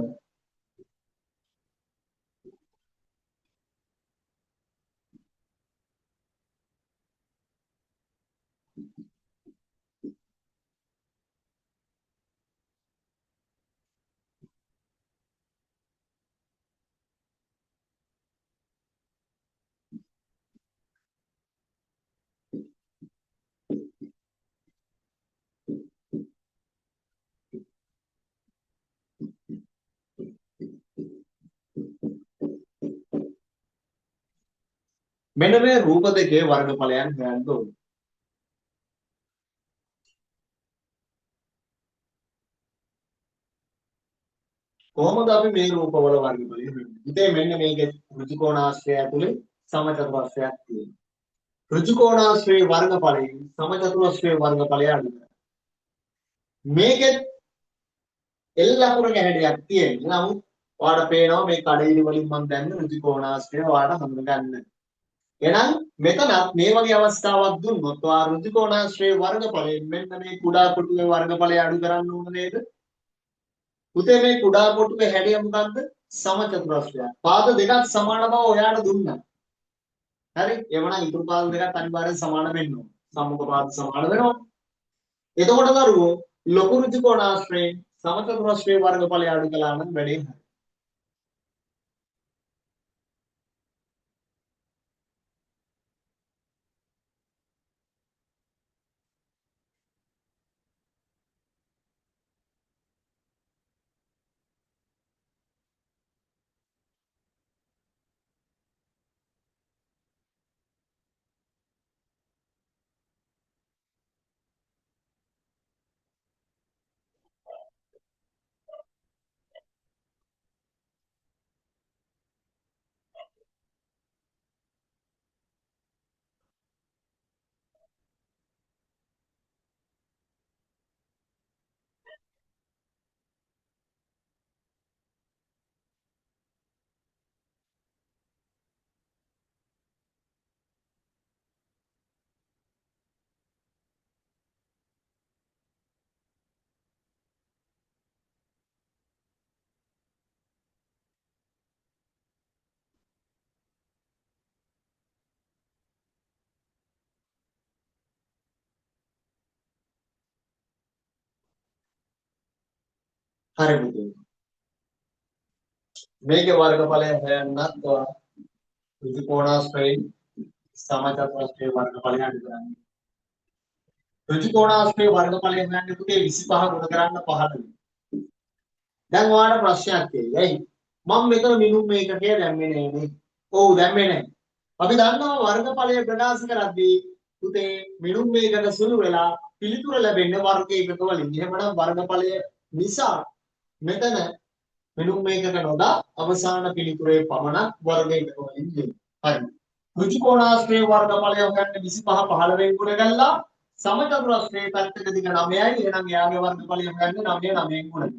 මෙන්න මේ රූප දෙකේ වර්ගඵලයන් හොයන්න ඕන. කොහොමද අපි මේ රූපවල වර්ගඵලය හොයන්නේ? ඉතින් මෙන්න මේකේ ඍජුකෝණාශ්‍රය ඇතුලේ සමචතුරස්‍රයක් තියෙනවා. ඍජුකෝණාශ්‍රයේ වර්ගඵලයෙන් සමචතුරස්‍රයේ වර්ගඵලය අඩු කරනවා. මේකෙත් එල් අකුරක හැඩයක් තියෙනවා. නමුත් ඔයාලට පේනවා මේ කඩේලි වලින් මම දැන්න ඍජුකෝණාශ්‍රය ඔයාලට හඳුනගන්න. එහෙනම් මෙතනත් මේ වගේ අවස්ථාවක් දුන්නොත් ඔයා ඍජුකෝණාශ්‍රයේ වර්ගඵලයෙන් මෙන්න මේ කුඩා කොටුවේ වර්ගඵලය අඩු කරන්න ඕන නේද? පුතේ මේ කුඩා කොටුවේ හැඩය මොකක්ද? සමචතුරස්‍රයක්. පාද දෙකක් සමාන බව ඔයාලට දුන්නා. හරි? එවනම් ඉතුරු පාද දෙකත් අනිවාර්යෙන් සමාන වෙන්න ඕන. සම්මුඛ පාද සමාන වෙනවා. එතකොට දරුවෝ ලොකු ඍජුකෝණාශ්‍රයෙන් සමචතුරස්‍රයේ වර්ගඵලය අඩු කළා නම් වැඩේ හරි. හරි පුතේ. මේකේ වර්ගඵලය හොයන්නත් ඔයා ඍජුකෝණාශ්‍රයෙන් සමචතුරස්‍රයේ වර්ගඵලය අඩු කරන්න. ඍජුකෝණාශ්‍රයේ වර්ගඵලය හොයන්නේ පුතේ 25 ගුණ කරන්න 15. දැන් ඔයාලට ප්‍රශ්නයක් තියෙයි. ඇයි? මම මෙතන මිනුම් මේකකේ දැම්මේ නෑනේ. ඔව් දැම්මේ නෑ. අපි දන්නවා වර්ගඵලය ප්‍රකාශ කරද්දී පුතේ මිනුම් මේකක සුළු වෙලා පිළිතුර ලැබෙන්නේ වර්ග ඒකක වලින්. එහෙමනම් වර්ගඵලය නිසා මෙතන මිනුම් මේකක නොදා අවසාන පිළිතුරේ පමණක් වර්ග ඒකක වලින් දෙනවා. හරි. ඍජුකෝණාශ්‍රයේ වර්ගඵලය හොයන්නේ 25 15 ගුණ කරලා සමචතුරස්‍රයේ පැත්තක දිග 9යි. එහෙනම් එයාගේ වර්ගඵලය හොයන්නේ 9 9 ගුණ.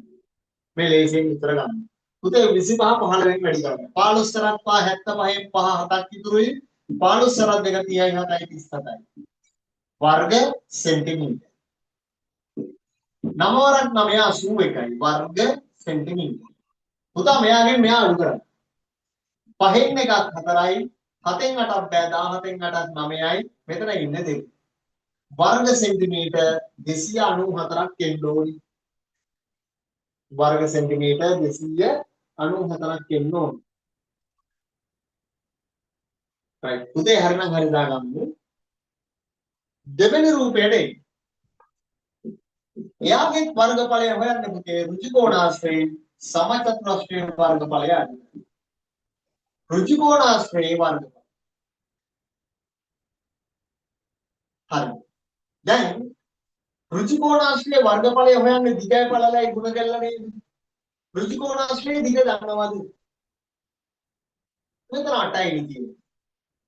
මේ ලේසියෙන් විතර ගන්න. පුතේ 25 15න් වැඩි කරන්න. 15 සරත් 5 75න් 5 7ක් ඉතුරුයි. 15 සරත් 2 30යි 7යි 37යි. වර්ග සෙන්ටිමීටර්. 9 වරක් 9 81යි වර්ග සෙන්ටිමීටර්. පුතා මෙයාගෙන් මෙයා අඩු කරන්න. 5න් එකක් 4යි 7න් 8ක් බෑ 17න් 8ක් 9යි මෙතන ඉන්නේ 2. වර්ග සෙන්ටිමීටර් 294ක් එන්න ඕනි. वर्ग सेंटीमीटर 294ක් එන්න ඕන. right. පුතේ හරිනම් හරි දාගමු. දෙවෙනි රූපයට එයාගේ වර්ගඵලය හොයන්න පුතේ ඍජුකෝණාශ්‍රයෙන් සමචතුරස්‍රයේ වර්ගඵලය අඩු. ඍජුකෝණාශ්‍රයේ වර්ගඵලය. හරි. දැන් ඍජුකෝණාශ්‍රයේ වර්ගඵලය හොයන්නේ දිගයි පළලයි ගුණ කරලා නේද? ඍජුකෝණාශ්‍රයේ දිග දන්නවද? මෙතන 8යි තියෙන්නේ.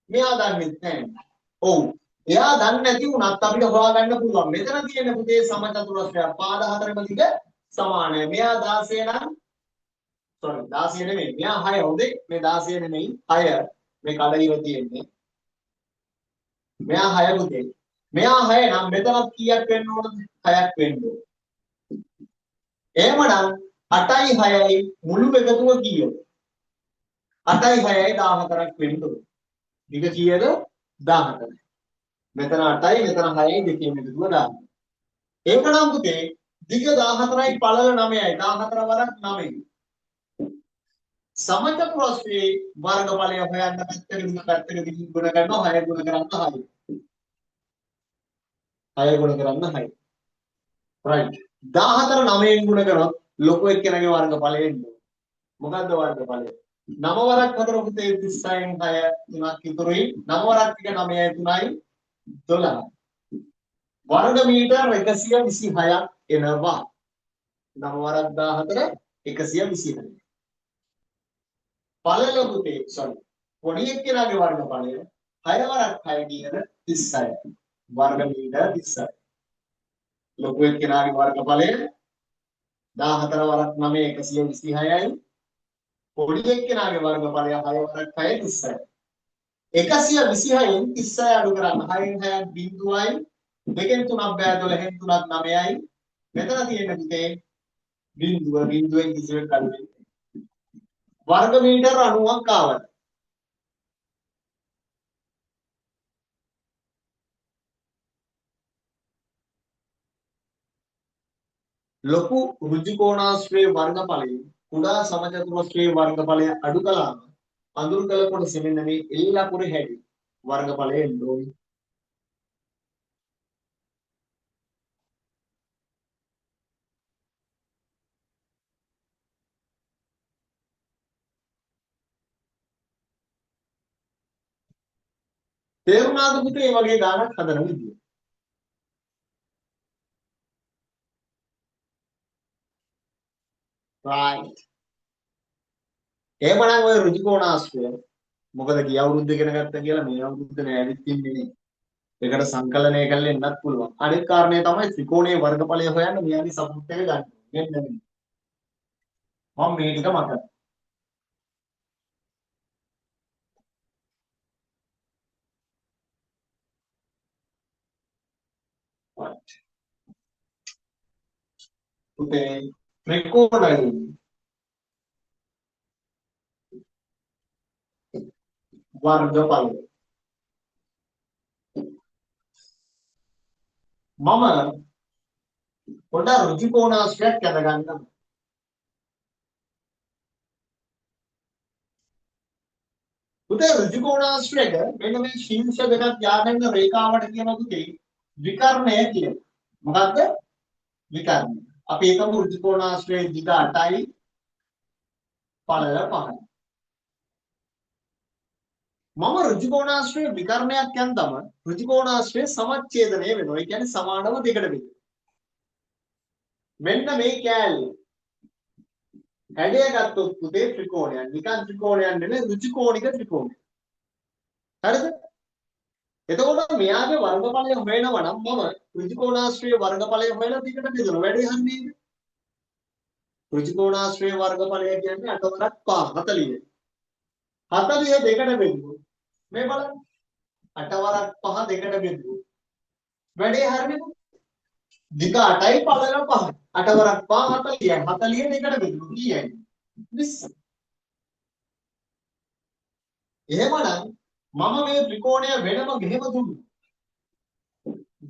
මෙයා දන්නේ නැහැ. ඔව්. එයා දන්නේ නැති වුණත් අපිට හොයාගන්න පුළුවන්. මෙතන තියෙන පුතේ සමචතුරස්‍රයක් පාද හතරම දිග සමානයි. මෙයා 16 නම් sorry 16 නෙමෙයි. මෙයා 6 හොඳේ. මේ 16 නෙමෙයි 6. මේ කඩ තියෙන්නේ. මෙයා 6 පුතේ. මෙයා 6 නම් මෙතනත් කීයක් වෙන්න ඕනද? 6ක් වෙන්න ඕන. එහෙමනම් 8යි 6යි මුළු එකතුව කීයද? 8යි 6යි 14ක් වෙන්න ඕන. දිග කීයද? 14යි. මෙතන 8යි මෙතන 6යි දෙකේම එකතුව 14. ඒකනම් පුතේ දිග 14යි පළල 9යි 14 වරක් 9යි. සමචතුරස්‍රයේ වර්ගඵලය හොයන්න පැත්තකදී ගුණ කරනවා 6 ගුණ කරන්න 6. 6 ගුණ කරන්න 6. right 14 9ෙන් ගුණ කරොත් ලොකු එක්කෙනාගේ වර්ගඵලය එන්නේ. මොකද්ද වර්ගඵලය? 9 වරක් 4 පුතේ 36න් 6 3ක් ඉතුරුයි. 9 වරක් ටික 9යි 3යි 12. වර්ග මීටර 126ක් එනවා. 9 වරක් 14 126. පළල පුතේ sorry පොඩි එක්කෙනාගේ වර්ගඵලය 6 වරක් 6 කියන 36. වර්ග මීටර 36. ලොකු එක්කෙනාගේ වර්ගඵලය 14 වරක් 9 126යි. පොඩි එක්කෙනාගේ වර්ගඵලය 6 වරක් 6 36. 126න් 36 අඩු කරන්න 6න් 6ක් බිංදුවයි 2න් 3ක් බෑ 12න් 3ක් 9යි. මෙතන තියෙන පුතේ බිංදුවෙන් කිසිවෙක් අඩු වෙන්නේ වර්ග මීටර 90ක් ආවද ලොකු ඍජුකෝණාශ්‍රයේ වර්ගඵලය කුඩා සමචතුරස්‍රයේ වර්ගඵලය අඩු කළාම අඳුරු කළ කොටස මෙන්න මේ එල් අකුරේ හැටි වර්ගඵලය එන්න ඕනේ. තේරුණාද පුතේ මේ වගේ ගානක් හදන විදිය? right. එහෙමනම් ඔය ඍජුකෝණාශ්‍රය මොකද ගිය අවුරුද්ද ඉගෙන ගත්තා කියලා මේ අවුරුද්ද නෑ ඇවිත් ඉන්නේ නේ. ඒකට සංකලනය කරලා එන්නත් පුළුවන්. අනිත් කාරණේ තමයි ත්‍රිකෝණයේ වර්ගඵලය හොයන්න මෙයාගේ සපෝට් එක ගන්න. මෙන්න මේ. මම මේ ටික මතක. පුතේ ත්‍රිකෝණයේ වර්ගඵලය මම පොඩ ඍජුකෝණාශ්‍රයක් අඳගන්නම්. පුතේ ඍජුකෝණාශ්‍රයක මෙන්න මේ ශීර්ෂ දෙකක් යාගෙන රේඛාවට කියන පුතේ විකර්ණය කියන. මොකද්ද? විකර්ණය. අපි එකම ඍජුකෝණාශ්‍රයේ දිග 8යි පළල 5යි. මම ඍජුකෝණාශ්‍රයේ විකර්ණයක් යන්තම ඍජුකෝණාශ්‍රයේ සමච්ඡේදනය වෙනවා. ඒ කියන්නේ සමානව දෙකට බෙදෙනවා. මෙන්න මේ කෑල්ල හැඩය ගත්තොත් පුතේ ත්‍රිකෝණයක්. නිකන් ත්‍රිකෝණයක් නෙමෙයි ඍජුකෝණික ත්‍රිකෝණයක්. හරිද? එතකොට මෙයාගේ වර්ගඵලය හොයනවා නම් මම ඍජුකෝණාශ්‍රයේ වර්ගඵලය හොයලා දෙකට බෙදනවා. වැඩි හරියන්නේ. ඍජුකෝණාශ්‍රයේ වර්ගඵලය කියන්නේ 8 වරක් 5 40. 40 දෙකට බෙදුවොත් මේ බලන්න 8 වරක් 5 දෙකට බෙදුවොත් වැඩේ හරියන්නේ දිග 8යි පළල 5යි 8 වරක් 5 40යි 40 දෙකට බෙදුවොත් කීයයි 20. එහෙමනම් මම මේ ත්‍රිකෝණය වෙනම ගෙහෙම දුන්නු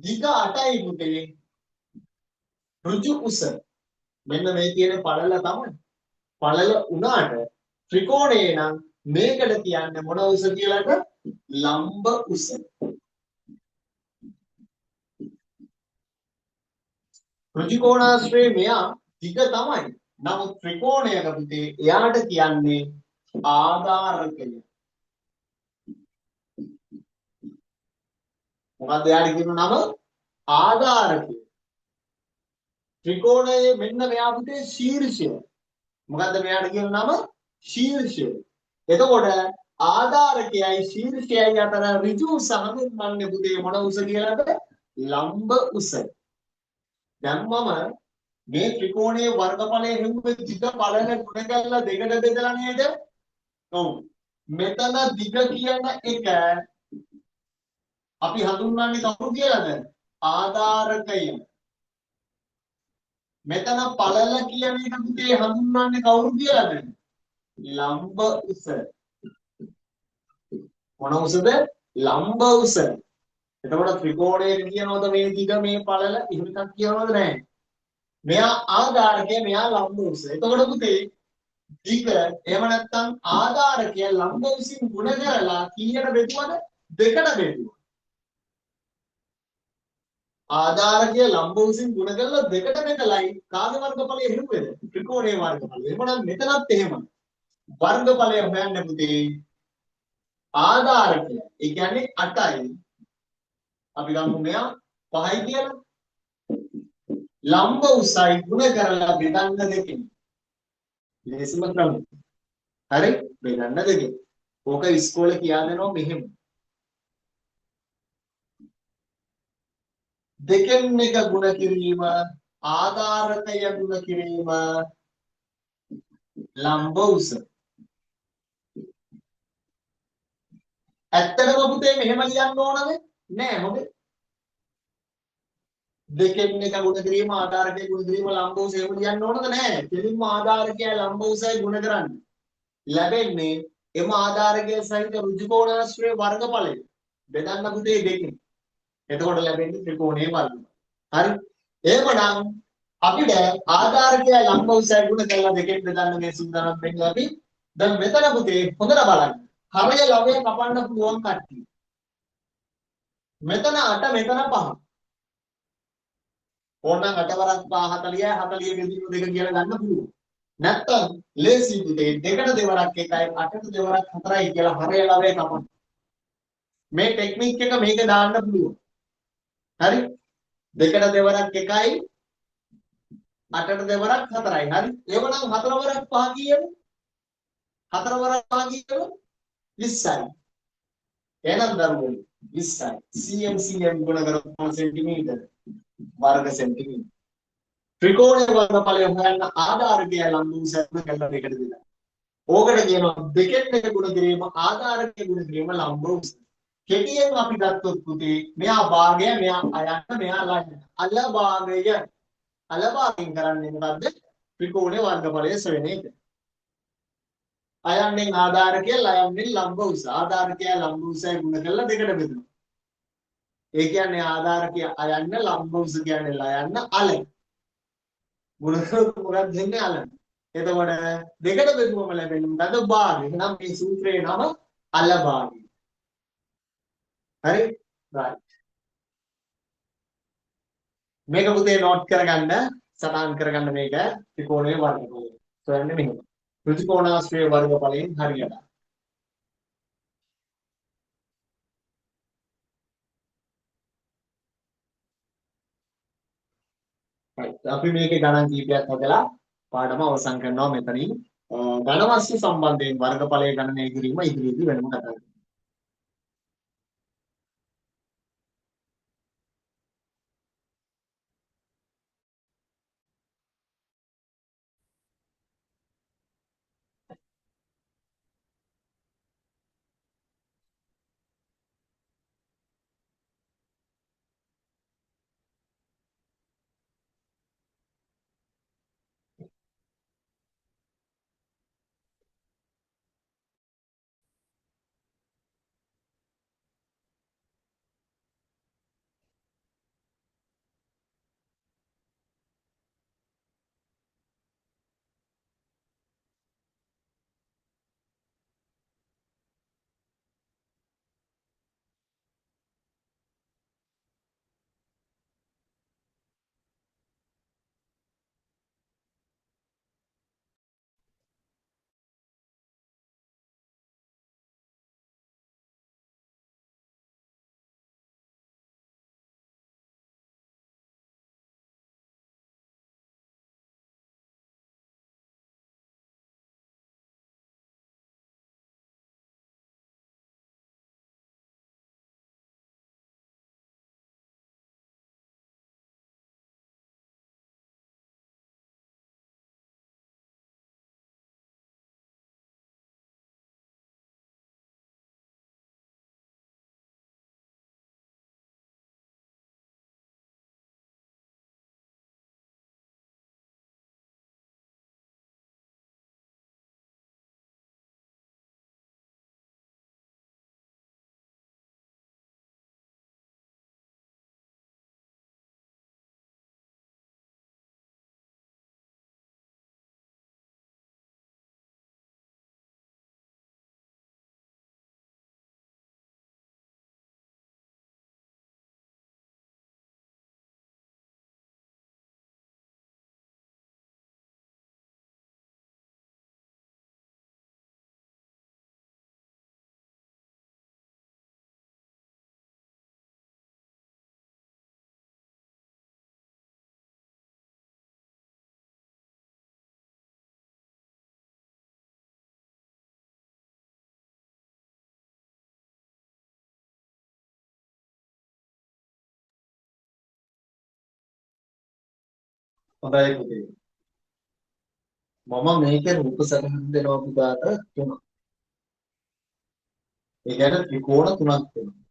දිග 8යි පුතේ ඍජු උස මෙන්න මේ තියෙන පළල තමයි පළල උනාට ත්‍රිකෝණේ නම් මේකට කියන්නේ මොන උස කියලාද ලම්බ උස. ඍජුකෝණාශ්‍රයේ මෙයා දිග තමයි. නමුත් ත්‍රිකෝණයක පුතේ එයාට කියන්නේ ආධාරකය. මොකක්ද එයාට කියන නම? ආධාරකය. ත්‍රිකෝණයේ මෙන්න මෙයා පුතේ ශීර්ෂය. මොකද්ද මෙයාට කියන නම? ශීර්ෂය. එතකොට ආධාරකයයි ශීර්ෂයයි අතර ඍජු උස හඳුන්වන්නේ පුතේ මොන උස කියලාද? ලම්බ උස. දැන් මම මේ ත්‍රිකෝණයේ වර්ගඵලය හෙව්වේ දිග පළල ගුණ කරලා දෙකට බෙදලා නේද? ඔව්. මෙතන දිග කියන එක අපි හඳුන්වන්නේ කවුරු කියලාද? ආධාරකය. මෙතන පළල කියන එක පුතේ හඳුන්වන්නේ කවුරු කියලාද? ලම්බ උස. මොන උසද? ලම්බ උස. එතකොට ත්‍රිකෝණයේ කියනවද මේ දිග මේ පළල එහෙම එකක් කියනවද නැහැ? මෙයා ආධාරකය මෙයා ලම්බ උස. එතකොට පුතේ දිග එහෙම නැත්නම් ආධාරකය ලම්බ උසින් ගුණ කරලා කීයට බෙදුවද? දෙකට බෙදුවා. ආධාරකය ලම්බ උසින් ගුණ කරලා දෙකට බෙදලායි කාගේ වර්ගඵලය හෙව්වේද? ත්‍රිකෝණයේ වර්ගඵලය. එහෙමනම් මෙතනත් එහෙම. වර්ගඵලය හොයන්න පුතේ ආධාරකය. ඒ කියන්නේ 8යි. අපි ගමු මෙයා 5යි කියලා. ලම්බ උසයි ගුණ කරලා බෙදන්න දෙකෙන්. ලේසිම ක්‍රමය. හරි? බෙදන්න දෙකෙන්. ඕක ඉස්කෝලේ කියා දෙනවා මෙහෙම. දෙකෙන් එක ಗುಣ කිරීම ආධාරකය ಗುಣ කිරීම ලම්බ උස. ඇත්තටම පුතේ මෙහෙම ලියන්න ඕනද? නෑ හොඳේ. දෙකෙන් එක ගුණ කිරීම ආධාරකයේ ගුණ කිරීම ලම්බ උස එහෙම ලියන්න ඕනද නැහැ. කෙලින්ම ආධාරකයයි ලම්බ උසයි ගුණ කරන්නේ. ලැබෙන්නේ එම ආධාරකයේ සහිත ඍජුකෝණාශ්‍රයේ වර්ගඵලය. බෙදන්න පුතේ දෙකෙන්. එතකොට ලැබෙන්නේ ත්‍රිකෝණයේ වර්ගඵලය. හරි? එහෙමනම් අපිට ආධාරකයයි ලම්බ උසයි ගුණ කරලා දෙකෙන් බෙදන්න මේ සූදානම් වෙන්නේ අපි. දැන් මෙතන පුතේ හොඳට බලන්න. හරය ලවය කපන්න පුළුවන් කට්ටිය. මෙතන 8 මෙතන 5. ඕනනම් 8 වරක් 5 40යි 40 බෙදීම 2 කියලා ගන්න පුළුවන්. නැත්තම් ලේසි පුතේ දෙකට දෙවරක් 1යි 8ට දෙවරක් 4යි කියලා හරය ලවය කපන්න. මේ ටෙක්නික් එක මේක දාන්න පුළුවන්. හරි? දෙකට දෙවරක් 1යි 8ට දෙවරක් 4යි. හරි? ඒවනම් 4 වරක් 5 කීයද? 4 වරක් 5 කීයද? 20යි. එහෙනම් දරුවෝ 20යි. cm ගුණ කරපුවා සෙන්ටිමීටර වර්ග සෙන්ටිමීටර. ත්‍රිකෝණයේ වර්ගඵලය හොයන්න ආධාරකය ලම්බ උස කරලා දෙකට දෙන්න. ඕකට කියනවා දෙකෙන් එක ගුණ කිරීම ආධාරකයේ ගුණ කිරීම ලම්බ උස. කෙටියෙන් අපි ගත්තොත් පුතේ මෙහා භාගය මෙහා අයන්න මෙහා ලයන්න. අල භාගය අල භාගයෙන් කරන්නේ මොකද්ද? ත්‍රිකෝණයේ වර්ගඵලය සොයන එක. අයන්නෙන් ආධාරකය ලයන්නෙන් ලම්බ උස. ආධාරකය ලම්බ උසයි ගුණ කරලා දෙකට බෙදෙනවා. ඒ කියන්නේ ආධාරකය අයන්න ලම්බ උස කියන්නේ ලයන්න අල. ගුණ කරොත් මොකක්ද දෙන්නේ අල. එතකොට දෙකට බෙදුවම ලැබෙන්නේ මොකද්ද? භාගය. එහෙනම් මේ සූත්‍රයේ නම අල භාගය. හරි? right. මේක පුතේ නෝට් කරගන්න සටහන් කරගන්න මේක ත්‍රිකෝණයේ වර්ගඵලය. සොයන්නේ මෙහෙම. ත්‍රිකෝණාශ්‍රයේ වර්ගඵලයෙන් හරියට. right. අපි මේකේ ගණන් කීපයක් හදලා පාඩම අවසන් කරනවා මෙතනින්. ඝනවස්තු සම්බන්ධයෙන් වර්ගඵලය ගණනය කිරීම ඉදිරියේදී වෙනම කතා කරමු. හොඳයි පුතේ. මම මේකේ රූප සටහන් දෙනවා පුතාට තුනක්. ඒ කියන්නේ ත්‍රිකෝණ තුනක් දෙනවා.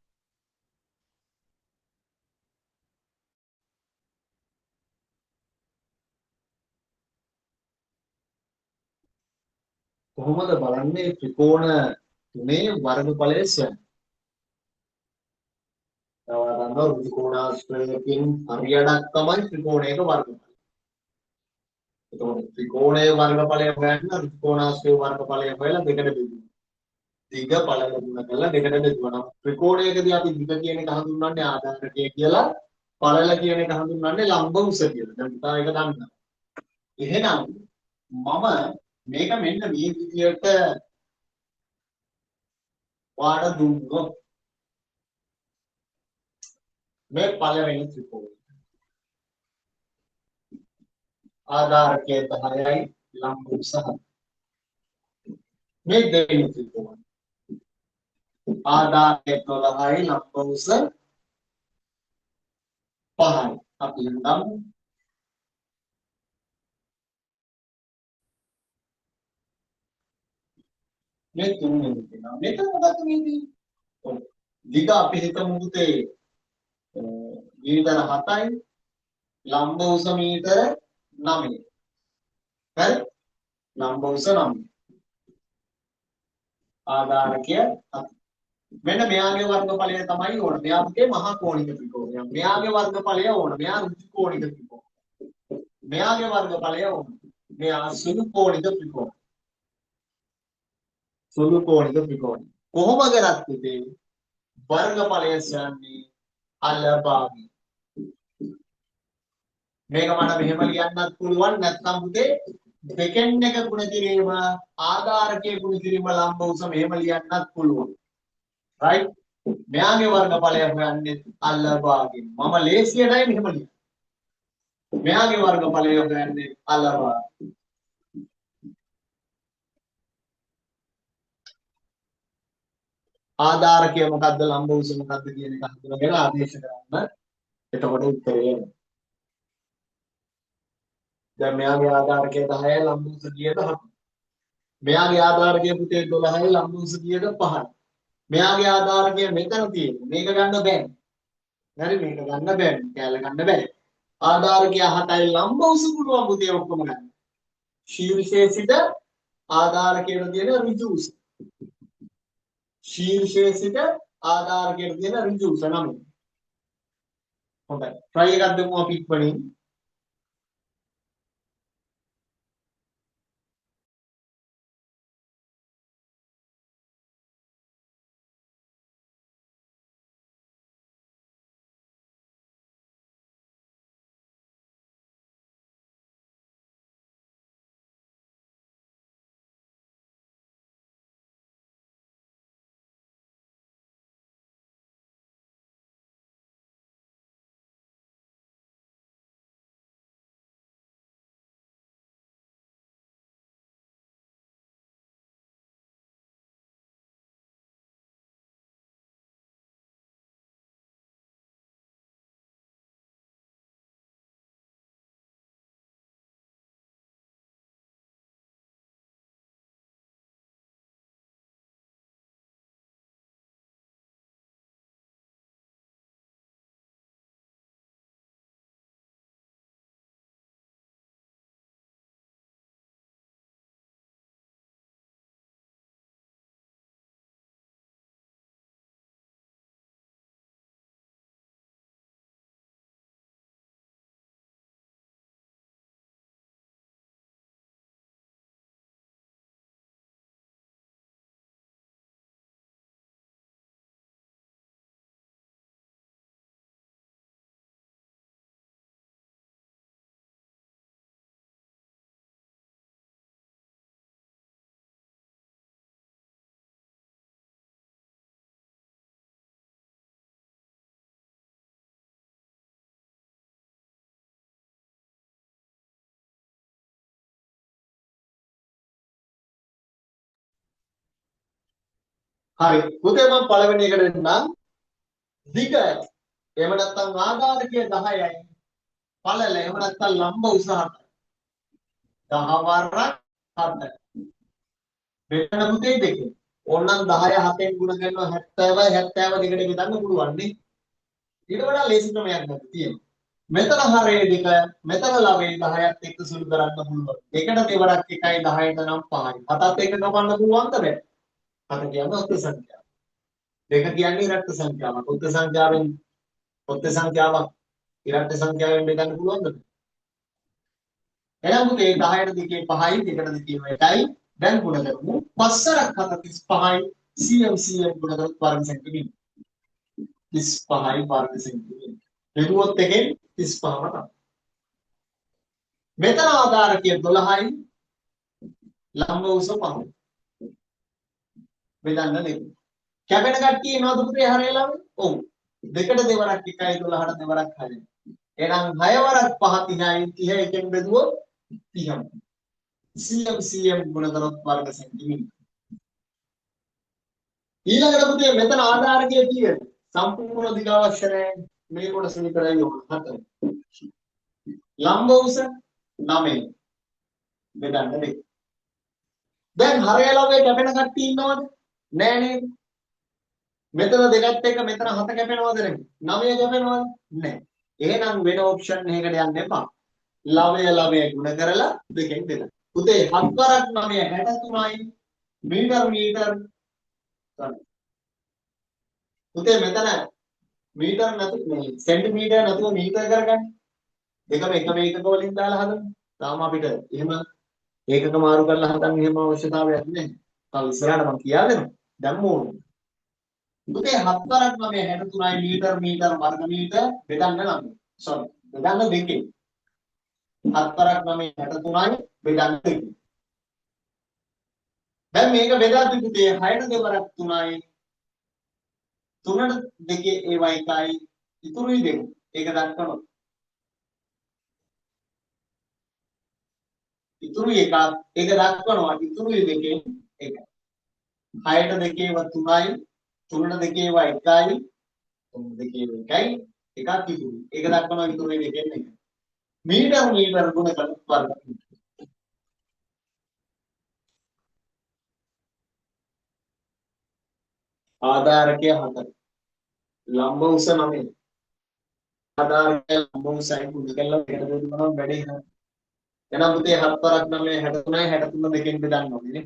කොහොමද බලන්නේ ත්‍රිකෝණ තුනේ වර්ගඵලය සොයන්නේ? තව ගන්නවා ත්‍රිකෝණාශ්‍රයකින් හරියටක් තමයි ත්‍රිකෝණයක වර්ගඵලය. එතකොට ත්‍රිකෝණයේ වර්ගඵලය හොයන්න ත්‍රිකෝණාශ්‍රයේ වර්ගඵලය හොයලා දෙකට බෙදෙනවා. දිග පළල ගුණ කරලා දෙකට බෙදුවා නම් ත්‍රිකෝණයකදී අපි දිග කියන එක හඳුන්වන්නේ ආධාරකය කියලා, පළල කියන එක හඳුන්වන්නේ ලම්බ උස කියලා. දැන් පුතා ඒක දන්නවා. එහෙනම් මම මේක මෙන්න මේ විදියට වාඩ දුන්නොත් මේ පළවෙනි ත්‍රිකෝණය ආධාරකය 10යි ලම්බ උස 7. මේ දෙවෙනි ත්‍රිකෝණය ආධාරකය 12යි ලම්බ උස 5යි. අපි හිතමු මේ තුන්වෙනි දෙනවා. මෙතන මොකක්ද මේ තියෙන්නේ? ඔව්. දිග අපි හිතමු පුතේ මීටර 7යි ලම්බ උස මීටර 9යි. හරි? ලම්බ උස 9යි. ආධාරකය 7. මෙන්න මෙයාගේ වර්ගඵලය තමයි ඕන. මෙයාගේ මහා කෝණික ත්‍රිකෝණය. මෙයාගේ වර්ගඵලය ඕන. මෙයා ඍජු කෝණික ත්‍රිකෝණය. මෙයාගේ වර්ගඵලය ඕන. මෙයා සුළු කෝණික ත්‍රිකෝණය. සුළු කෝණික ත්‍රිකෝණය. කොහොම කරත් පුතේ වර්ගඵලය සොයන්නේ අලභාගී. මේක මට මෙහෙම ලියන්නත් පුළුවන් නැත්නම් පුතේ දෙකෙන් එක ගුණ කිරීම ආධාරකයේ ගුණ කිරීම ලම්බ උස මෙහෙම ලියන්නත් පුළුවන්. right? මෙයාගේ වර්ගඵලය හොයන්නේ අලභාගී. මම ලේසියටයි මෙහෙම ලියන්නේ. මෙයාගේ වර්ගඵලය හොයන්නේ අලභාගී. ආධාරකය මොකද්ද ලම්බ උස මොකද්ද කියන එක හඳුනගෙන ආදේශ කරන්න. එතකොට උත්තරය එනවා. දැන් මෙයාගේ ආධාරකය 10යි ලම්බ උස කීයද 7. මෙයාගේ ආධාරකය පුතේ 12යි ලම්බ උස කීයද 5යි. මෙයාගේ ආධාරකය මෙතන තියෙන්නේ. මේක ගන්න බෑ. හරි මේක ගන්න බෑ. කැල ගන්න බෑ. ආධාරකය 7යි ලම්බ උස පුළුවන් පුතේ ඔක්කොම ගන්න. ශීර්ෂයේ සිට ආධාරකයට තියෙන ඍජු උස. ශීර්ෂයේ සිට ආධාරකයට තියෙන ඍජු උස 9. හොඳයි. try එකක් දෙමු අපි ඉක්මනින්. හරි. පුතේ මම පළවෙනි එකට දෙන්නම්. දිග එහෙම නැත්නම් ආධාරකය 10යි පළල එහෙම නැත්නම් ලම්බ උස 7. 10 වරක් 7. මෙතන පුතේ දෙකේ. ඕනනම් 10 7ෙන් ගුණ කරනවා 70යි 70 දෙකට බෙදන්න පුළුවන් නේ. ඊට වඩා ලේසි ක්‍රමයක් නැති තියෙනවා. මෙතන හරේ දෙක මෙතන ළමයි 10ත් එක්ක සුළු කරන්න පුළුවන්. එකට දෙවරක් 1යි 10ට නම් 5යි. 7ත් එක්ක ගමන්න පුළුවන්ද බැහැ. 7 කියන්නේ ඔත්තු සංඛ්‍යාව. දෙක කියන්නේ ඉරට්ට සංඛ්‍යාවක්. ඔත්තු සංඛ්‍යාවෙන් ඔත්තු සංඛ්‍යාවක් ඉරට්ට සංඛ්‍යාවෙන් බෙදන්න පුළුවන්ද? එහෙනම් පුතේ 10ට දෙකේ 5යි දෙකට දෙකේ 1යි දැන් ගුණ කරමු 5ක් 35යි cm ගුණ කරොත් වර්ග සෙන්ටිමීටර 35යි වර්ග සෙන්ටිමීටර බෙදුවොත් එකෙන් 35ම තමයි. මෙතන ආධාරකය 12යි ලම්බ උස 5යි බෙදන්න දෙක. කැපෙන කට්ටිය එනවද පුතේ හරියලාම? ඔව්. දෙකට දෙවරක් 1යි 12ට දෙවරක් 6යි. එහෙනම් 6 වරක් 5 30යි 30 එකෙන් බෙදුවොත් 30යි. cm ගුණ කරොත් වර්ග සෙන්ටිමීටර. ඊළඟට පුතේ මෙතන ආධාරකයේ කීයද? සම්පූර්ණ දිග අවශ්‍ය නැහැ. මේ කොටස විතරයි ඕන 7. ලම්බ උස 9. බෙදන්න දෙක. දැන් හරය ලව්වේ කැපෙන කට්ටිය ඉන්නවද? නෑ නේද? මෙතන දෙකත් එක්ක මෙතන 7 කැපෙනවද නැද්ද? 9 කැපෙනවද? නෑ. එහෙනම් වෙන ඔප්ෂන් එකකට යන්න එපා. ලවය ගුණ කරලා දෙකෙන් බෙදන්න. පුතේ 7 වරක් 9 63යි මීටර පුතේ මෙතන මීටර නැතු මේ සෙන්ටිමීටර නැතුව මීටර කරගන්න. දෙකම එකම ඒකක වලින් දාලා හදමු. තාම අපිට එහෙම ඒකක මාරු කරලා හදන්න එහෙම අවශ්‍යතාවයක් නැහැ. තව ඉස්සරහට මම කියා දෙනවා. දැම්ම ඕනේ. පුතේ 7 වරක් 9 63යි මීටර වර්ග මීටර බෙදන්න නම්. sorry. බෙදන්න දෙකේ. 7 වරක් 9 63යි බෙදන්න දෙකේ. දැන් මේක බෙදද්දි පුතේ 6ට දෙවරක් 3යි 3ට දෙකේ ඒවා එකයි ඉතුරුයි දෙක. ඒක දක්වනවා. ඉතුරුයි එකක් ඒක දක්වනවා ඉතුරුයි දෙකෙන් එකයි. 6ට දෙකේ ඒවා 3යි 3ට දෙකේ ඒවා එකයි 3 දෙකේ එකයි එකක් ඉතුරුයි. ඒක දක්වනවා ඉතුරුයි දෙකෙන් එකයි. මීටර ගුණ කරලා වර්ග. ආධාරකය 4. ලම්බ උස 9. ආධාරකය ලම්බ උසයි ගුණ කරලා එකට දෙන්නවා වැඩි වෙනවා. එහෙනම් පුතේ 7 වරක් 9 63යි 63 දෙකෙන් බෙදන්න ඕනේ නේ.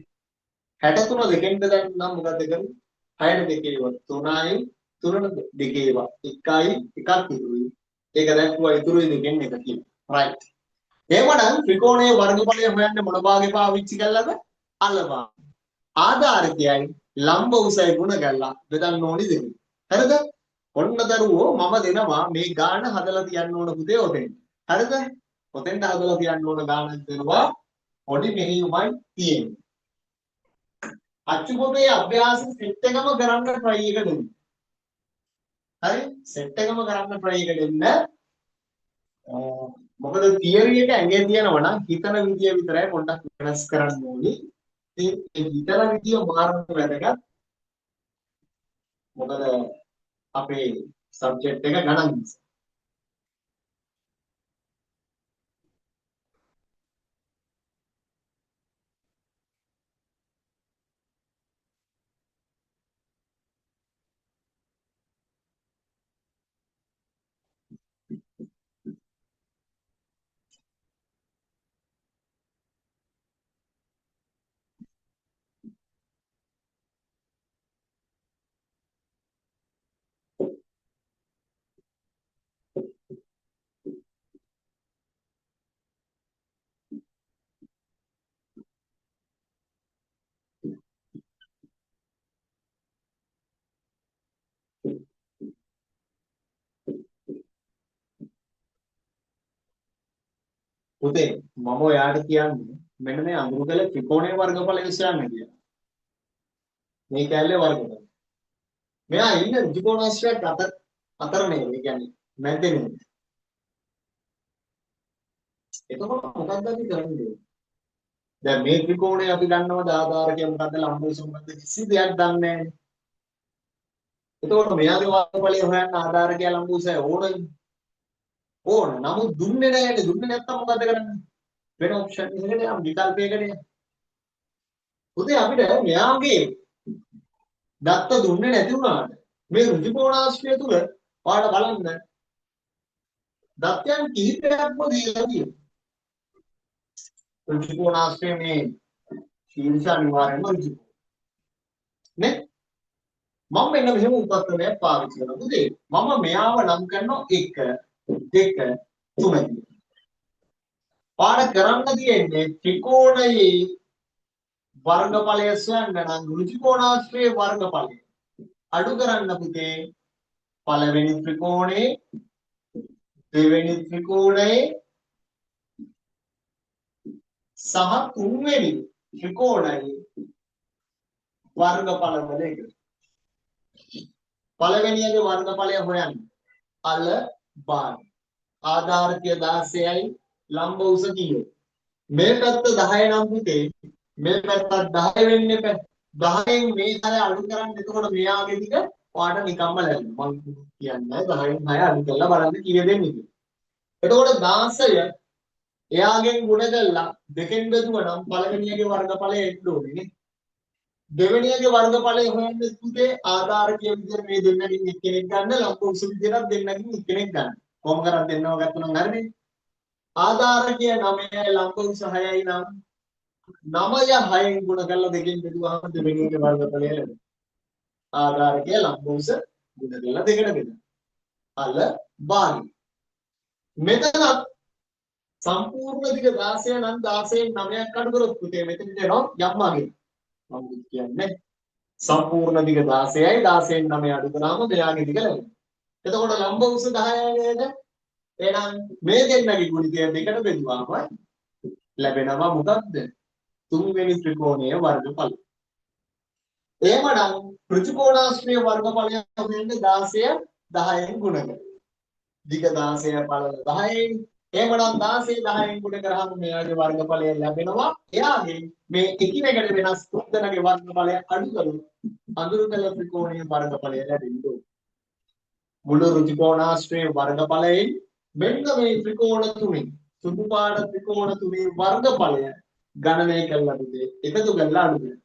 63 දෙකෙන් බෙදන්න නම් මොකද කරන්නේ? 6ට දෙකේ ඒවා 3යි 3ට දෙකේ ඒවා 1යි එකක් ඉතුරුයි. ඒක දැක්කුවා ඉතුරුයි දෙකෙන් එක කියලා. right. එහෙමනම් ත්‍රිකෝණයේ වර්ගඵලය හොයන්න මොන භාගේ පාවිච්චි කළාද? අලවා. ආධාරකයයි ලම්බ උසයි ගුණ කරලා බෙදන්න ඕනි දෙක. හරිද? ඔන්න දරුවෝ මම දෙනවා මේ ගාන හදලා තියන්න ඕන පුතේ ඔතෙන්. හරිද? ඔතෙන්ට හදලා තියන්න ඕන ගානක් දෙනවා. පොඩි මෙහෙයුමයි තියෙන්නේ. අච්චු පොතේ අභ්‍යාස සෙට් එකම කරන්න try එක දෙන්න. හරි? සෙට් එකම කරන්න try එක දෙන්න. මොකද තියරි එක ඇඟේ තියෙනවා නම් හිතන විදිය විතරයි පොඩ්ඩක් වෙනස් කරන්න ඕනි. ඉතින් ඒ හිතන විදිය මාරන්න වැදගත්. මොකද අපේ සබ්ජෙක්ට් එක ගණන් නිසා. පුතේ මම ඔයාට කියන්නේ මෙන්න මේ අඳුරුගල ත්‍රිකෝණයේ වර්ගඵලය විශ්ලේෂණය කියලා. මේ කැලේ වර්ගඵලය. මෙයා ඉන්නේ ත්‍රිකෝණාශ්‍රයක් අතර නේ. ඒ කියන්නේ මැද්දේ නේ. එතකොට මොකක්ද අපි කරන්නේ? දැන් මේ ත්‍රිකෝණය අපි දන්නවද ආධාරකය මොකද්ද ලම්බෝස මොකද්ද කිසි දෙයක් දන්නේ නැහැ. එතකොට මෙයාගේ වර්ගඵලය හොයන්න ආධාරකය ලම්බෝසය ඕනයි. ඕන. නමුත් දුන්නේ නැහැ. දුන්නේ නැත්තම් මොකද කරන්නේ? වෙන ඔප්ෂන් එකකට යම් විකල්පයකට යන්න. උදේ අපිට මෙයාගේ දත්ත දුන්නේ නැති වුණාට මේ ඍජුකෝණාශ්‍රය තුල ඔයාලට බලන්න දත්තයන් කිහිපයක්ම දීලා තියෙනවා. ඍජුකෝණාශ්‍රය මේ ශීර්ෂ අනිවාර්යයෙන්ම ඍජු. නේ? මම මෙන්න මෙහෙම උපක්‍රමයක් පාවිච්චි කරනවා. උදේ මම මෙයාව නම් කරනවා 1 2 3 කියලා. පාඩ කරන්න තියෙන්නේ ත්‍රිකෝණයේ වර්ගඵලය සොයන්න නම් ඍජුකෝණාශ්‍රයේ වර්ගඵලය අඩු කරන්න පුතේ පළවෙනි ත්‍රිකෝණේ දෙවෙනි ත්‍රිකෝණයේ සහ තුන්වෙනි ත්‍රිකෝණයේ වර්ගඵල වල එක. පළවෙනියගේ වර්ගඵලය හොයන්න. අල බාන. ආධාරකය 16යි ලම්බ උස කීයද? මේ පැත්ත 10 නම් පුතේ මේ පැත්තත් 10 වෙන්නේ නැහැ. 10න් මේ තරය අඩු කරන්න එතකොට මෙයාගේ ටික ඔයාලට නිකම්ම ලැබෙනවා. මම කියන්නේ 10න් 6 අඩු කරලා බලන්න කීය දෙන්නේ කියලා. එතකොට 16 එයාගෙන් ගුණ කළා දෙකෙන් බෙදුවනම් පළවෙනියගේ වර්ගඵලය එන්න ඕනේ නේ. දෙවෙනියගේ වර්ගඵලය හොයන්න පුතේ ආධාරකයේ විදිහට මේ දෙන්නකින් එක්කෙනෙක් ගන්න ලම්බ උස විදිහට දෙන්නකින් එක්කෙනෙක් ගන්න. කොහොම කරත් දෙන්නව ගත්තනම් හරිනේ. ආධාරකය 9යි ලම්බ උස 6යි නම් 9 6න් ගුණ කරලා දෙකෙන් බෙදුවහම දෙවෙනියගේ වර්ගඵලය ලැබෙනවා. ආධාරකය ලම්බ උස ගුණ කරලා දෙකට බෙදනවා. අල භාගය. මෙතන සම්පූර්ණ දිග 16 නම් 16න් 9ක් අඩු කරොත් පුතේ මෙතන දෙනවා යම්මාගේ. මම කියන්නේ සම්පූර්ණ දිග 16යි 16න් 9 අඩු කරාම මෙයාගේ දිග ලැබෙනවා. එතකොට ලම්බ උස 10යි නේද? එහෙනම් මේ දෙන්නගේ ගුණිතය දෙකට බෙදුවාම ලැබෙනවා මොකක්ද? තුන්වෙනි ත්‍රිකෝණයේ වර්ගඵලය. එහෙමනම් ත්‍රිකෝණාශ්‍රයේ වර්ගඵලය හොයන්නේ 16 10න් ගුණ කරලා. දිග 16 පළල 10යි. එහෙමනම් 16 10න් ගුණ කරාම මෙයාගේ වර්ගඵලය ලැබෙනවා. එයාගේ මේ එකිනෙකට වෙනස් තුන් දෙනාගේ වර්ගඵලය අඩු කරලා අඳුරු කළ ත්‍රිකෝණයේ වර්ගඵලය ලැබෙන්නේ. මුළු ත්‍රිකෝණාශ්‍රයේ වර්ගඵලයෙන් මෙන්න මේ ත්‍රිකෝණ තුනේ සුදු පාට ත්‍රිකෝණ තුනේ වර්ගඵලය ගණනය කළා පුතේ. එකතු කරලා අඩු කරනවා.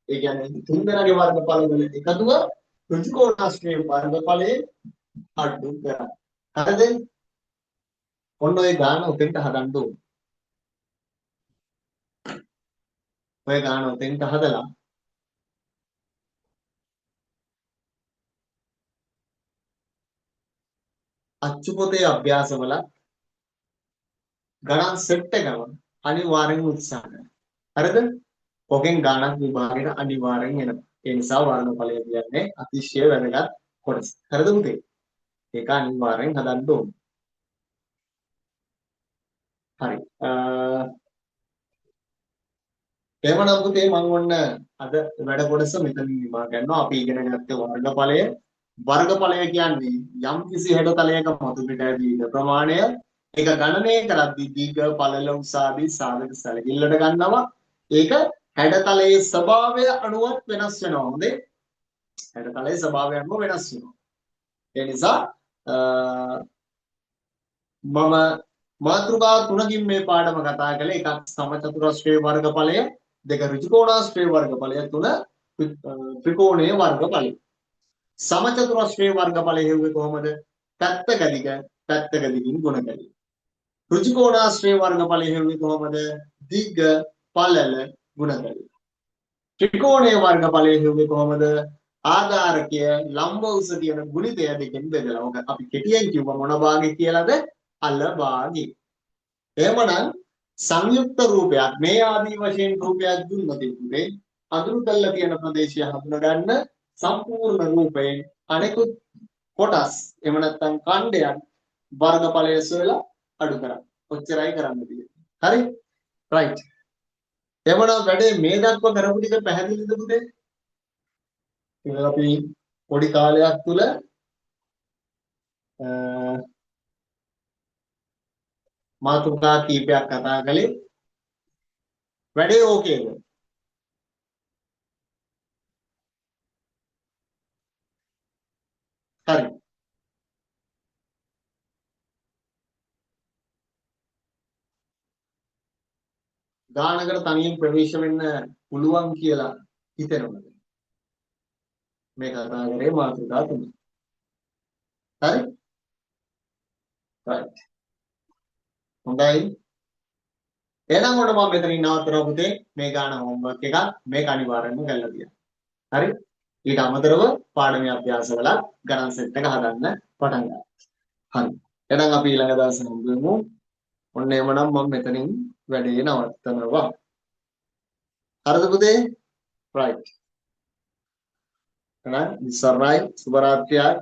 ඒ කියන්නේ තුන් දෙනාගේ වර්ගඵල වල එකතුව ත්‍රිකෝණාශ්‍රයේ වර්ගඵලයෙන් අඩු කරා. හරිද? ඔන්න ඔය ගාන උතෙන්ට හදන්න ඕනේ. ඔය ගාන උතෙන්ට හදලා අච්චු පොතේ අභ්‍යාසවල ගණන් සෙට් එකම අනිවාර්යෙන් උත්සාහ කරන්න. හරිද? ඔකෙන් ගානක් විභාගයට අනිවාර්යෙන් එනවා. ඒ නිසා වර්ණඵලය කියන්නේ අතිශය වැදගත් කොටස. හරිද පුතේ? ඒක අනිවාර්යෙන් හදන්න ඕනේ. හරි. එහෙමනම් පුතේ මම ඔන්න අද වැඩ කොටස මෙතනින් නිමා ගන්නවා. අපි ඉගෙන ගත්ත වර්ගඵලය. වර්ගඵලය කියන්නේ යම් කිසි හෙඩතලයක මතු පිට ඇදී ප්‍රමාණය ඒක ගණනය කරද්දී දීඝ පළල උසාවි සාධක සැලකිල්ලට ගන්නවා. ඒක හැඩතලයේ ස්වභාවය අනුව වෙනස් වෙනවා. හොඳේ. හැඩතලයේ ස්වභාවය අනුව වෙනස් වෙනවා. ඒ නිසා මම මාතෘකා තුනකින් මේ පාඩම කතා කළේ. එකක් සමචතුරස්‍රයේ වර්ගඵලය, දෙක ඍජුකෝණාශ්‍රයේ වර්ගඵලය, තුන ත්‍රිකෝණයේ වර්ගඵලය. සමචතුරස්‍රයේ වර්ගඵලය හෙව්වේ කොහොමද? පැත්තක දිග පැත්තක දිගින් ගුණ කරලා. ඍජුකෝණාශ්‍රයේ වර්ගඵලය හෙව්වේ කොහොමද? දිග පළල ගුණ කරලා. ත්‍රිකෝණයේ වර්ගඵලය හෙව්වේ කොහොමද? ආධාරකය ලම්බ උස කියන ගුණිතය දෙකෙන් බෙදලා. ඔක අපි කෙටියෙන් කිව්ව මොන භාගය කියලාද? අල භාගය. එහෙමනම් සංයුක්ත රූපයක් මේ ආදී වශයෙන් රූපයක් දුන්නොත් ඉන්නේ අඳුරු කරලා තියෙන ප්‍රදේශය හඳුනා ගන්න සම්පූර්ණ රූපයෙන් අනෙකුත් කොටස් එහෙම නැත්නම් ඛණ්ඩයන් වර්ගඵලය සොයලා අඩු කරන්න. ඔච්චරයි කරන්න තියෙන්නේ. හරි? රයිට්. එහෙමනම් වැඩේ මේ දක්වා කරපු ටික පැහැදිලිද පුතේ? ඉතින් අපි පොඩි කාලයක් තුල මාතෘකා කීපයක් කතා කළේ. වැඩේ ඕකේද? හරි. ගානකට තනියෙන් ප්‍රවේශ වෙන්න පුළුවන් කියලා හිතෙනවද? මේ කතා කරේ මාතෘකා තුන. හරි? right. හොඳයි. එහෙනම් ඔන්න මම මෙතනින් නවත්තනවා පුතේ. මේ ගාන හෝම්වර්ක් එකක් මේක අනිවාර්යෙන්ම කරලා තියන්න. හරි? ඊට අමතරව පාඩමේ අභ්‍යාස වලත් ගණන් සෙට් එක හදන්න පටන් ගන්න. හරි. එහෙනම් අපි ඊළඟ දවසේ හම්බ වෙමු. ඔන්න එමනම් මම මෙතනින් වැඩේ නවත්තනවා. හරිද පුතේ? right. එහෙනම් ඉස්සරහයි සුබ රාත්‍රියක්.